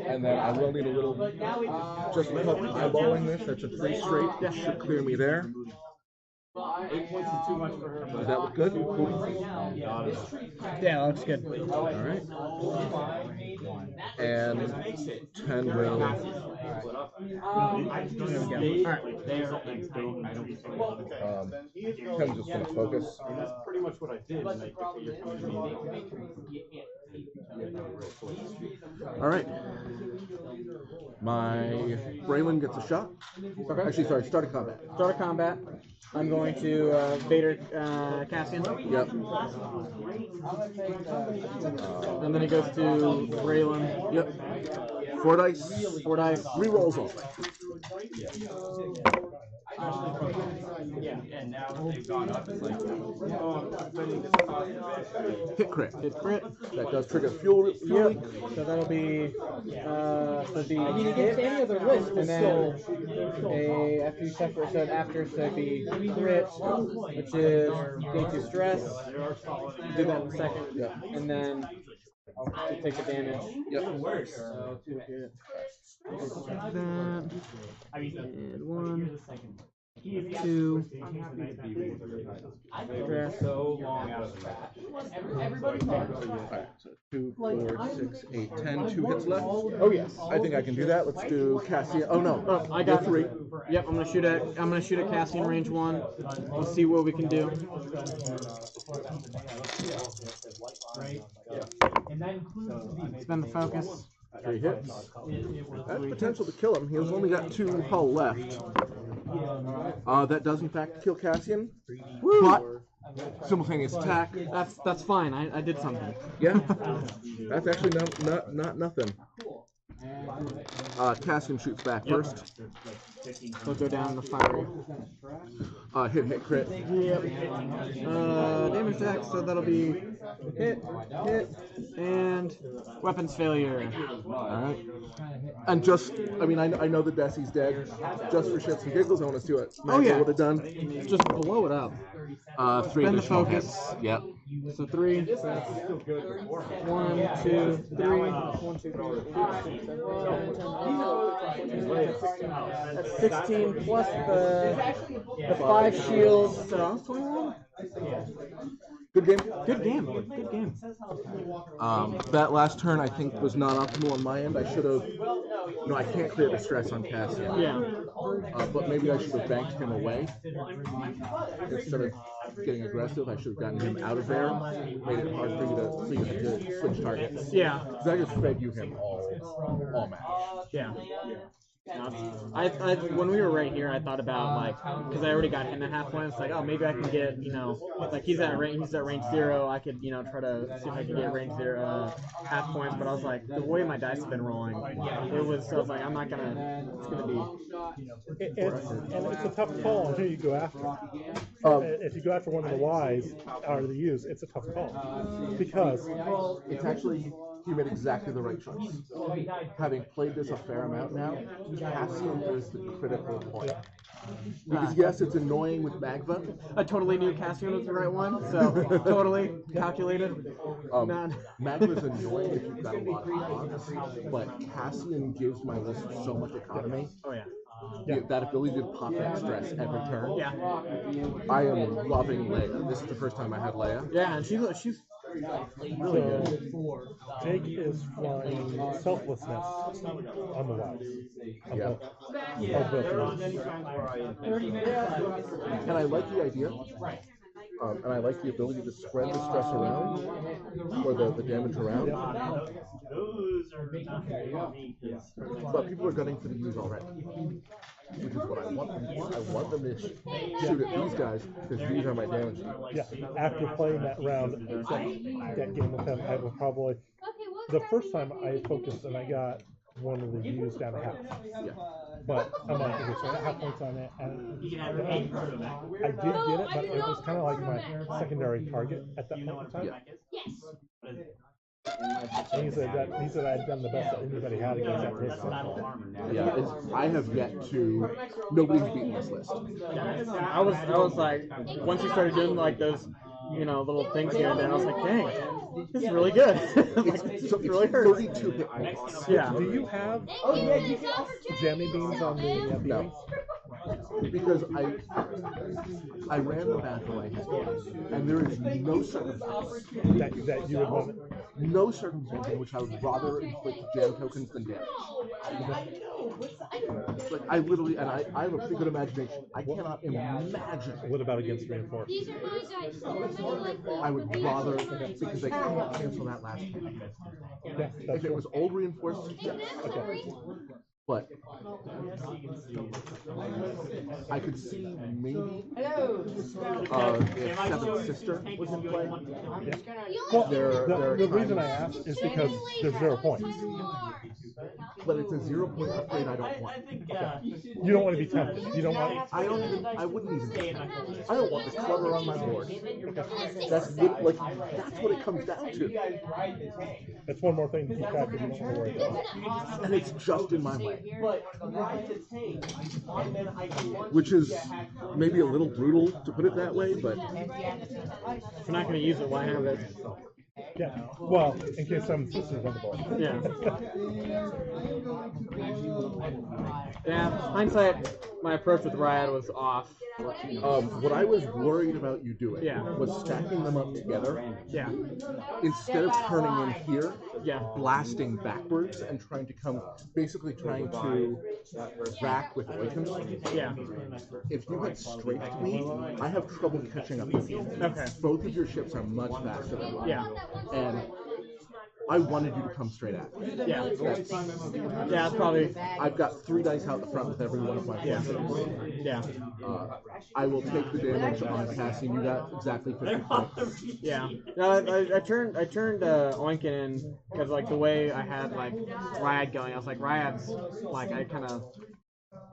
And then I will need a little, just a couple eyeballing this. That's a 3 straight. That should clear me there. 8 points is too much for her. Does that look good? Yeah, that looks good. Alright. And 10 will. Alright. 10's just going to focus. That's pretty much what I did. Alright. My Braylon gets a shot. Okay. Actually, sorry, start of combat. Start of combat. I'm going to Vader Cassian. Yep. And then he goes to Braylon. Yep. 4 dice. 4 dice. Rerolls only. And now that they've gone up, it's like, Hit crit. Hit crit. That does trigger fuel leak. So that'll be I mean, against any other list, and then after you suffer, so after, so it'd be crit, which is gain 2 stress. Do that in a second. Yep. And then to take the damage. Yep. So that. And 1, 2. They're so long out of the match. Alright, so 2, 4, 6, 8, 10. 2 hits left. Oh yes. I think I can do that. Let's do Cassian. Oh no. Oh, I got 3. Yep, I'm gonna shoot at Cassian range 1. We'll see what we can do. Spend the focus. 3 hits. That's potential to kill him. He has only got 2 hull left. That does in fact kill Cassian. But simultaneous attack. That's fine. I did something. Yeah. That's actually not nothing. Cassian shoots back first. He'll go down the fiery. Hit crit. Yep. Damage attack, so that'll be hit, and weapons failure. Alright. And just, I mean, I know that Desi's dead. Just for shits and giggles, I want to see what Max would have done. Just blow it up. 3 Spend the additional focus. hits. Yep. So 3. So that's 1, 2, 3. 1, 2, 3, 4, 5, 6, 7, 8, 9, 10, 11, 12, 13, 14, 15, 16. That's 16 plus the 5 shields. So I was 21. Good game. Good game. Good game. That last turn I think was not optimal on my end. I should have. No, I can't clear the stress on Cassian. Yeah. But maybe I should have banked him away instead of getting aggressive. I should have gotten him out of there. Made it hard for you to, so you had to switch targets. Yeah. Because I just fed you him all match. Yeah. When we were right here, I thought about like, because I already got him at half point. It's like, oh, maybe I can get, like he's at range 0. I could, try to see if I can get range 0 half points. But I was like, the way my dice have been rolling, I was like, I'm not gonna. It's gonna be. It's a tough call until you go after. If you go after one of the Ys or the U's, it's a tough call because it's actually. You made exactly the right choice. Having played this a fair amount now, Cassian is the critical point. Because yes, it's annoying with Magva. I totally knew Cassian was the right one, so totally calculated. Magva's annoying if you've got a lot of odds, but Cassian gives my list so much economy. Oh yeah. That ability to pop that stress every turn. Yeah. I am loving Leia. This is the first time I had Leia. Yeah, and she's really good. Jake is flying selflessness on the Ys. Yeah. And I like the idea. And I like the ability to spread the stress around, or the damage around. But people are gunning for the U's already, which is what I want them to do. I want them to shoot at these guys, because these are my damage. Yeah, after playing that round, that game with him, I will probably... The first time I focused and I got one of the U's down to half. Yeah. But I'm like, okay, so I have points on it, and I did get it, but it was kind of like my secondary target at that point in time. Yeah. And he said I had done the best that anybody had against that person. Yeah, I have yet to. Nobody's beaten this list. I was like, once you started doing like those, little things here and there, I was like, dang, this is really good. It's really 32 hit points. Yeah. Do you have jammy beams on the No. Because I ran the battle I had, and there is no circumstance that you would want. No circumstance in which I would rather inflict jam tokens than damage. Like I literally, and I have a pretty good imagination. I cannot imagine. What about against reinforced? These are my dice. I would rather, because they can't cancel that last one. Yeah, if it was old reinforced, yes. Okay. But I could see maybe if Seventh Sister was in play. Well, the reason I asked is because there's 0 points. But it's a 0 point upgrade I don't want. You don't want to be tempted. You don't want. I wouldn't even. I don't want the clutter on my board. That's what it comes down to. That's one more thing to keep track of. You don't have to worry about. And it's just in my way. Which is maybe a little brutal to put it that way, but if you're not going to use it, why have it? Yeah. Well, in case some sisters on the board. Yeah. Yeah. Hindsight, my approach with Riot was off. What I was worried about you doing was stacking them up together. Yeah. Instead of turning in here, yeah, blasting backwards and trying to rack with Oikens. Yeah. If you had strafed me, I have trouble catching up with you. Okay. Both of your ships are much faster than mine. Yeah. And I wanted you to come straight at me. Yeah. Yeah, it's probably. I've got 3 dice out the front with every one of my forces. Yeah. I will take the damage on Cassian. You got exactly 50 points. Yeah. No, I turned Oinkin in because like the way I had like Riot going, I was like Riot's like I kind of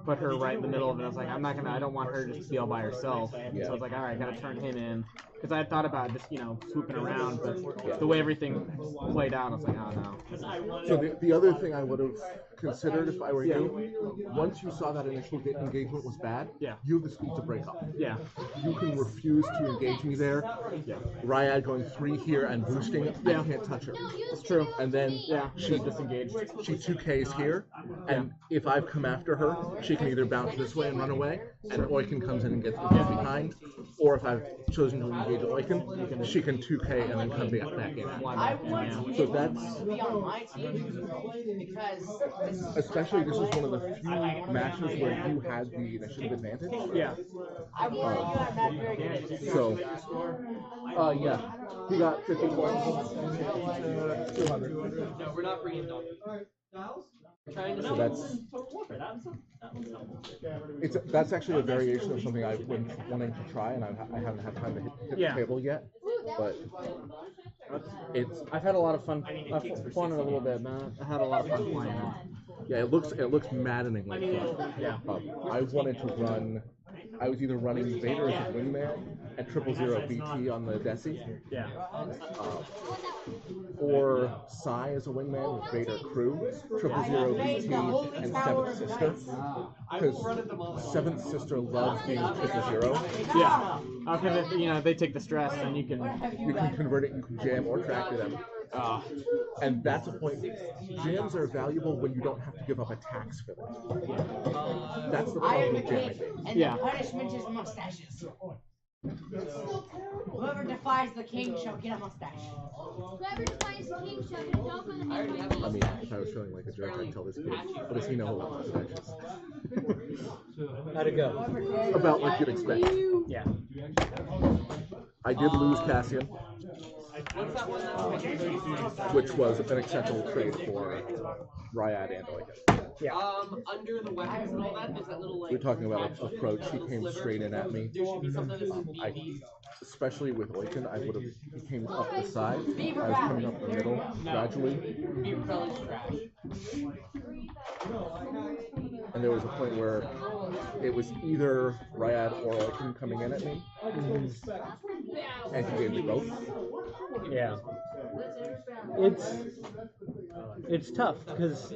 put her right in the middle of it. I was like I don't want her just to be all by herself. So I was like, all right, I gotta turn him in. because I had thought about just swooping around, but the way everything played out, I was like, oh no. So the other thing I would have considered if I were you, once you saw that initial engagement was bad, you have the speed to break up. Yeah. You can refuse to engage me there. Yeah. Ryad going 3 here and boosting, I can't touch her. That's true. And then she disengaged. She 2Ks here, and if I've come after her, she can either bounce this way and run away, and Oiken comes in and gets behind, or if I've chosen to engage Oiken, she can 2K and then come back in. I want So that's to be on my team because especially this is one of the few matches where you had the initiative advantage. Yeah. I want you. I'm not very good at this. So, yeah, he got 50 points. 200. No, we're not bringing Donkey. So that's actually a variation of something I've been wanting to try, and I haven't had time to hit the table yet. But I've had a lot of fun. I've fun in a little bit, man. I had a lot of fun playing it. Yeah, it looks maddeningly fun. Yeah. I wanted to run. I was either running Vader as a wingman and 000 BT on the Desi. Yeah. Or Psy as a wingman with Vader crew, 000 BT and 7th Sister. Because 7th Sister loves being 000. Yeah. Okay, they take the stress, and you can convert it. You can jam or tractor them. And that's a point. Jams are valuable when you don't have to give up attacks for them. That's the problem with jamming. And the punishment is mustaches. Whoever defies the king shall get a mustache. Whoever defies the king shall get a dog on the head. I mean, if I was feeling like a jerk, I'd tell this kid. What does he know about mustaches? How'd it go? About what you'd expect. Yeah. I did lose Cassian, which was an exceptional trade for Ryad and Oiken. Yeah. Under the weapons and all that, there's that little like. We're talking about approach. He came straight in at me. There should be something that's BB. Especially with Oiken, I would have. He came up the side. I was coming up the middle gradually. Beaver Belly's trash. And there was a point where it was either Ryad or Oiken coming in at me, and he gave me both. Yeah. It's tough because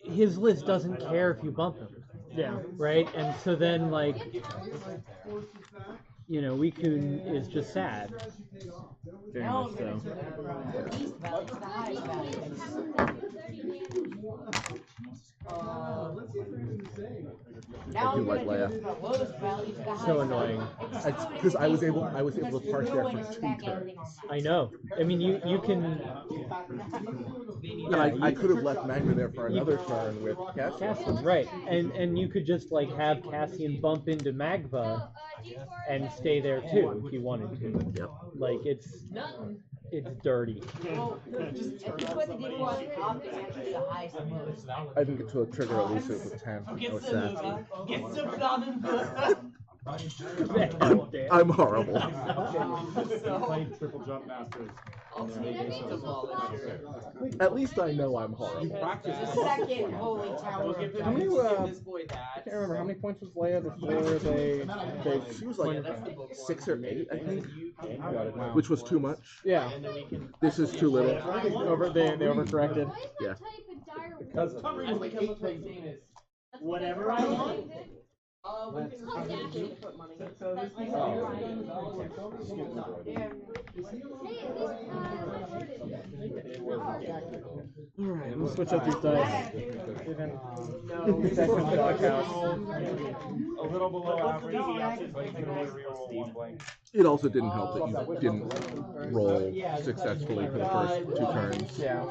his list doesn't care if you bump him. Yeah. Right? And so then, like, Wikun is just sad. Very much so. I do like Leia. So annoying. Because I was able to park there for 2 turns. I know. I mean, you can. Yeah, I could have left Magna there for another turn with Cassian. Right, and you could just like have Cassian bump into Magva and stay there too if you wanted to. Yep. Like it's dirty. I didn't get to trigger elusive with 10. I was sad. I'm horrible. Played triple jump masters. At least I know I'm horrible. Second holy tower. How many? I can't remember how many points was Leia before they. She was like 6 or 8, I think, which was too much. Yeah. This is too little. They overcorrected. Yeah. Because whatever I want. Alright, we'll switch up these dice. Second doghouse. A little below average, but you can only reroll 1 blank. It also didn't help that you didn't roll successfully for the first 2 turns. Yeah.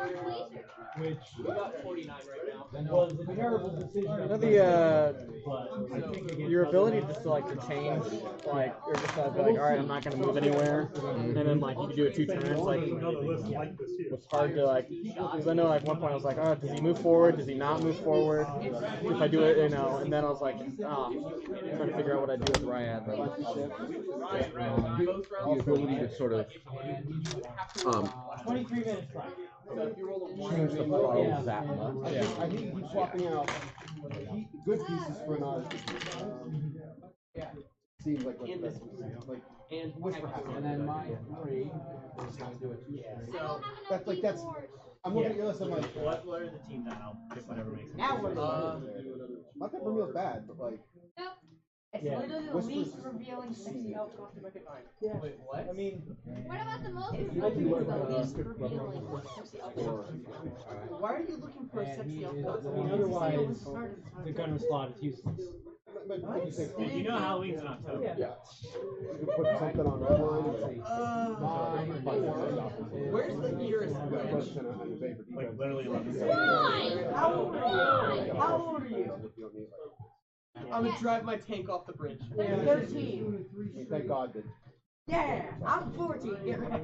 Which we got 49 right now. Was a terrible decision. Your ability just to change, like, or just be like, all right, I'm not gonna move anywhere, and then like you can do it 2 turns, like, it's hard to because I know like one point I was like, oh, does he move forward? Does he not move forward? If I do it, and then I was like, trying to figure out what I do with Ryad. The ability to sort of 23 minutes try. change the flow that much. Yeah. I think he's swapping out good pieces for not. Yeah. Seems like what the best pieces. Like And Whisper Hat. And then my 3 is going to do it. So That's like that's. I'm looking at your list. I'm like, What are the teams on? I'll pick whatever makes sense. Now we're not that Vermeil's bad, but like. It's Yeah. literally the Whispers- least revealing sexy outfit. Yeah. wait, what? I mean, What about the most I revealing? do It's like the least revealing sexy outfit. Why are you looking for a sexy outfit? I mean, otherwise, the gunner slot is useless. But you say, You know Halloween's in October. yeah. You could put something on red line. Where's the nearest bridge? Like literally 11 How old are you? How old are you? I'm gonna drive my tank off the bridge. 13. Thank God that. Yeah, I'm 14. Get Rex.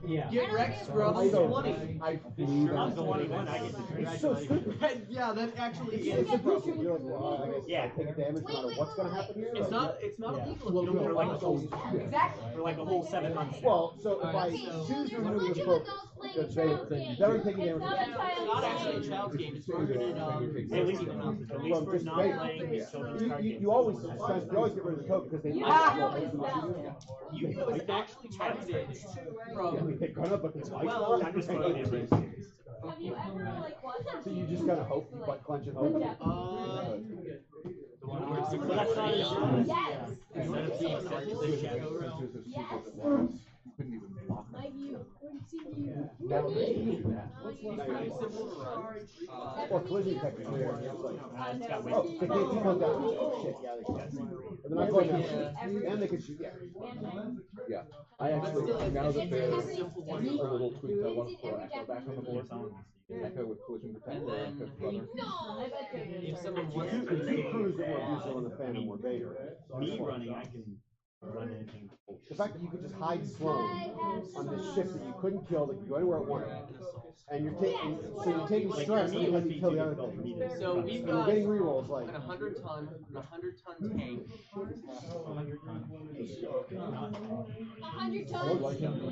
Yeah. Get Rex, bro. I'm 20. I flew I'm that. 21. I get to drink. It's so stupid. Yeah, that actually It's is. a bullshit. You're like, well, I guess Yeah. take damage no matter what's gonna happen here. It's not illegal if you don't For like a whole, Exactly. for like a whole 7 months. Well, so if I choose to remove the book, then they're already taking damage. It's not actually a child's game. It's targeted. At least we're not playing these children's card games. You always get rid of the token because they. You know, it's actually targeted from. They cut up, but it's like. Well, I'm just going to embrace series. Have you ever like watched So you just gotta hope, butt clench and hope. But that's not as Yes. instead of being targeted with shadow realm. Yes. Couldn't even block. My view. Now they hate that. It's pretty simple to run. Or collision technically, where it's like, It's got way oh, they can't come down. Oh shit, yeah, they can. But they're not going down. And they can shoot, yeah. Yeah. I actually, now that there's a little tweak I want to throw Echo back on the board. Echo with collision protect or Echo brother. If someone wants You to can cruise it more Buso on the Phantom or Vader. Me running, I can run anything. The fact that you could just hide Sloan on this ship that you couldn't kill, that you could go anywhere it wanted. And you're taking, so you're taking stress and then you kill the other thing. So we've And you're got getting rerolls like. a 100-ton and a 100-ton tank. 100 I would like him the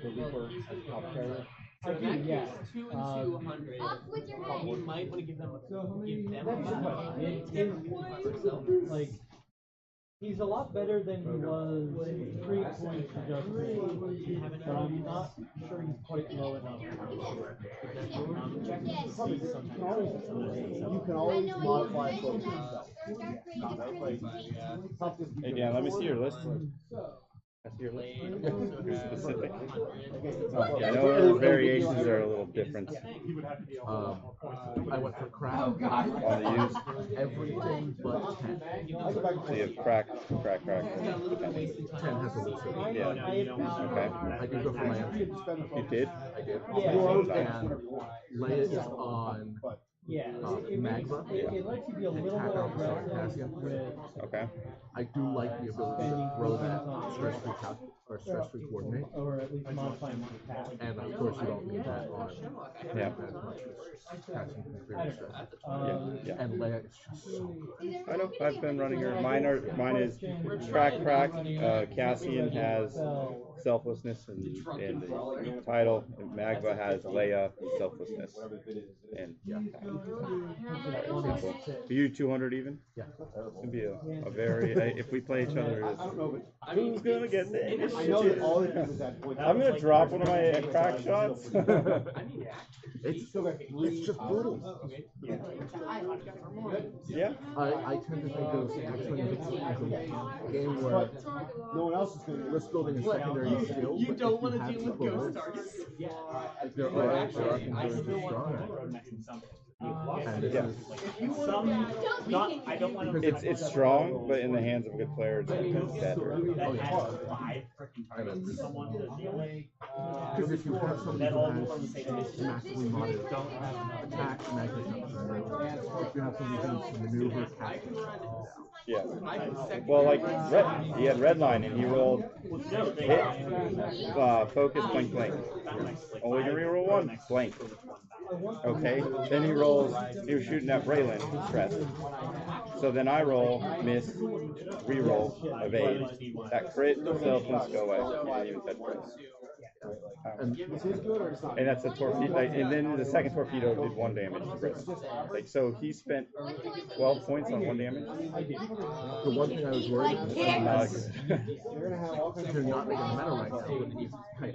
Reaper as top carrier. So in that case, 2 and 2, 100. Off with your head. You might want to give them a Like, he's a lot better than he was pre-point adjustment, but I'm not sure he's quite low enough. You can always modify it for yourself. Hey Dan, let me see your list. I see your list. Specific. Yeah, I know the variations are a little different. I went for crack. Oh God. On the use. Everything but 10. So you have crack. 10 has a loose. Yeah. Okay. I did go for my You did? I did. Yeah. And Leia is on Yeah, Magma. it lets you be a little Attack more on aggressive Cassian. with Okay. I do like the ability to throw that stress-free stress-free coordinate. or at least modifying my attack. And of course you don't need that on Yeah. as much as Cassian can clear stress. Yeah. And Leia is just so I know. I've been running her. Mine is crack. Cassian has selflessness and the title. And Magva has Leia and selflessness. And yeah. Are you 200 even? Yeah. It's gonna be a very. If we play each other, I don't know, but who's gonna get the I know that all it is is that point. I'm gonna drop one of my crack shots. it's Still got 3. it's just brutal. Yeah. I tend to think of X-Wing as a game where No one else is going to list building is secondary skill. You but don't if want to have deal with people ghost list, targets. there are concurrents are strong at it. And Yeah. I don't want to. It's strong, but in the hands of a good player, it's better. That has 5 freaking targets for someone to deal with. Because if you have somebody That who all has on the same page. massively modded attack, magic, if you have somebody who can maneuver, attack, Yeah. Well, like he had Redline and he rolled hit, focus, blank. Only can reroll one, blank. Okay. Then he rolls. He was shooting at Braylon, stress. So then I roll, miss, reroll, evade. That crit, selfless, go away. He didn't even touch Braylon. And Is his good or it's not? And that's a torpedo. Like, and then the second torpedo did 1 damage to wrist. Like, so he spent 12 points on 1 damage. the one thing I was worried about is You're gonna have all kinds they're of not making the meta right now with the height.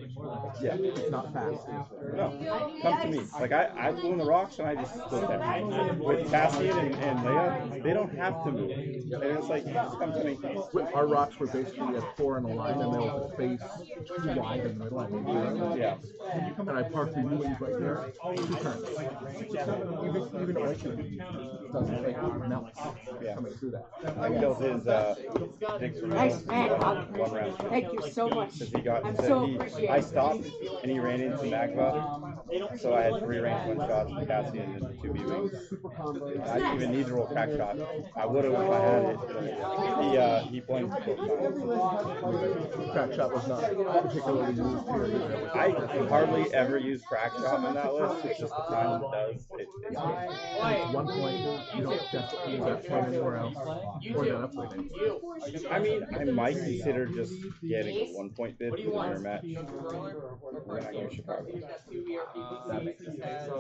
Yeah. It's not fast. No, come to me. Like, I flew in the rocks and I just stood there. With Cassian and Leia, they don't have to move. They're just like, just come to me. Our rocks were basically at 4 in a line, and there was a space too wide in the middle. I mean, Yeah. And I parked the Ewings right there 2 turns. Even Oikin doesn't take melts coming through that. I killed his Victor Nice man. 1 round. Thank you so much. Because he got, I'm so I appreciative. stopped and he ran into Magva, so I had 3 range 1 shots from Cassian and 2 B-Wings. I didn't even need to roll crack shot. I would have if I had it. He blamed Crack shot was not particularly used here. I hardly ever use crack shot on that list. It's just the time it does. At one point, you don't definitely use that point anywhere else, or that upgrade. I mean, I might consider just getting a 1 point bid for the mirror match. When I go to Chicago.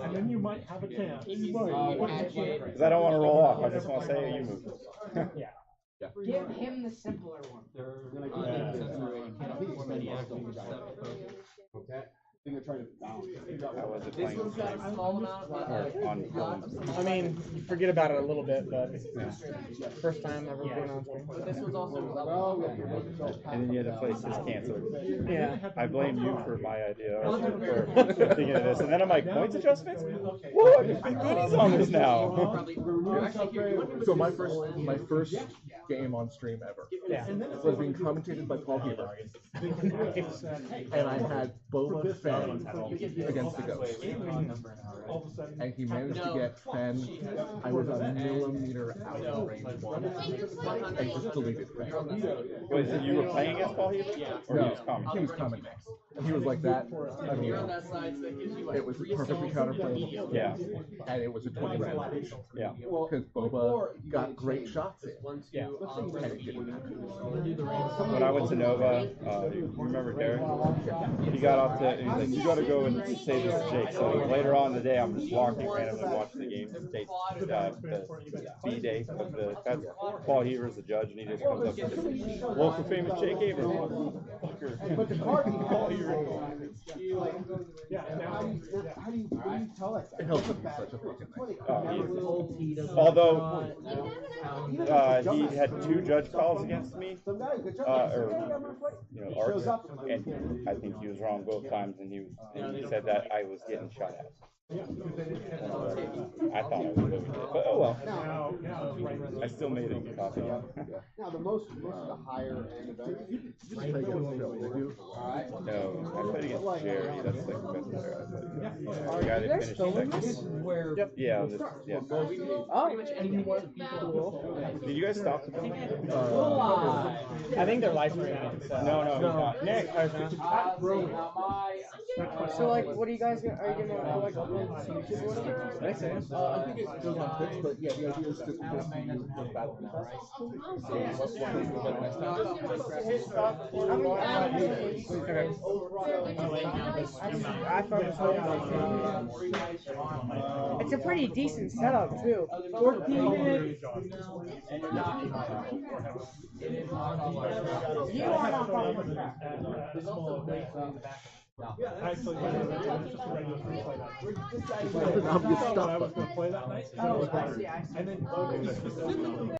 And then you might have a chance. Because I don't want to roll off. I just want to say you move. Yeah. Give him the simpler one. I think they're trying to balance. I wasn't This playing one's got a small amount of on film. I mean, you forget about it a little bit, but first time ever being on screen. This one's also And then you had to place his cancer. Yeah. I blame you for my idea for thinking of this. And then I'm like, points adjustments? Whoa, I can goodies on this now. So my first game on stream ever was being commentated by Paul Heber. And I had Boba Fett against the Ghost. And he managed to get Fenn. I was a millimeter out of range 1 and just deleted Fenn. Wait, so you were playing against Paul Heber? Or No, he was commenting? he was commenting. And he was like that. I mean, it was perfectly counterplayable. Yeah. And it was a 20 round match. Yeah. Because Boba got great shots in. Yeah. And it didn't matter. When I went to Nova, you remember Derek? He got off to, he's like, you gotta go and say this to Jake. So later on in the day, I'm just walking randomly watching the game. States, the B day of the, that's Paul Heber's the judge, and he just comes up and says, local famous Jake Abrams. But the card, Paul Heber. how do you tell that guy? It helps him be such a fucking nice. Although he had 2 judge calls against me, or arts, and I think he was wrong both times, and he said that I was getting shot at. I thought I was doing it, but oh well. I still made it copy. Now the most of the higher end events. You just play against Phil, did you? No, I played against Jerry. That's like the best player I played. The guy that finished second. Yeah, yeah. Did you guys stop the film? I think they're live streaming. So. No. Nick, So like, what are you guys gonna? Are you gonna like upload to YouTube or whatever? I think it goes on Twitch, but yeah, the idea is to use the battle pass. It's a pretty decent setup too. 14 minutes. You are not fun. Actually, just a regular play that. I'm just stuck. I was going to play that night. And then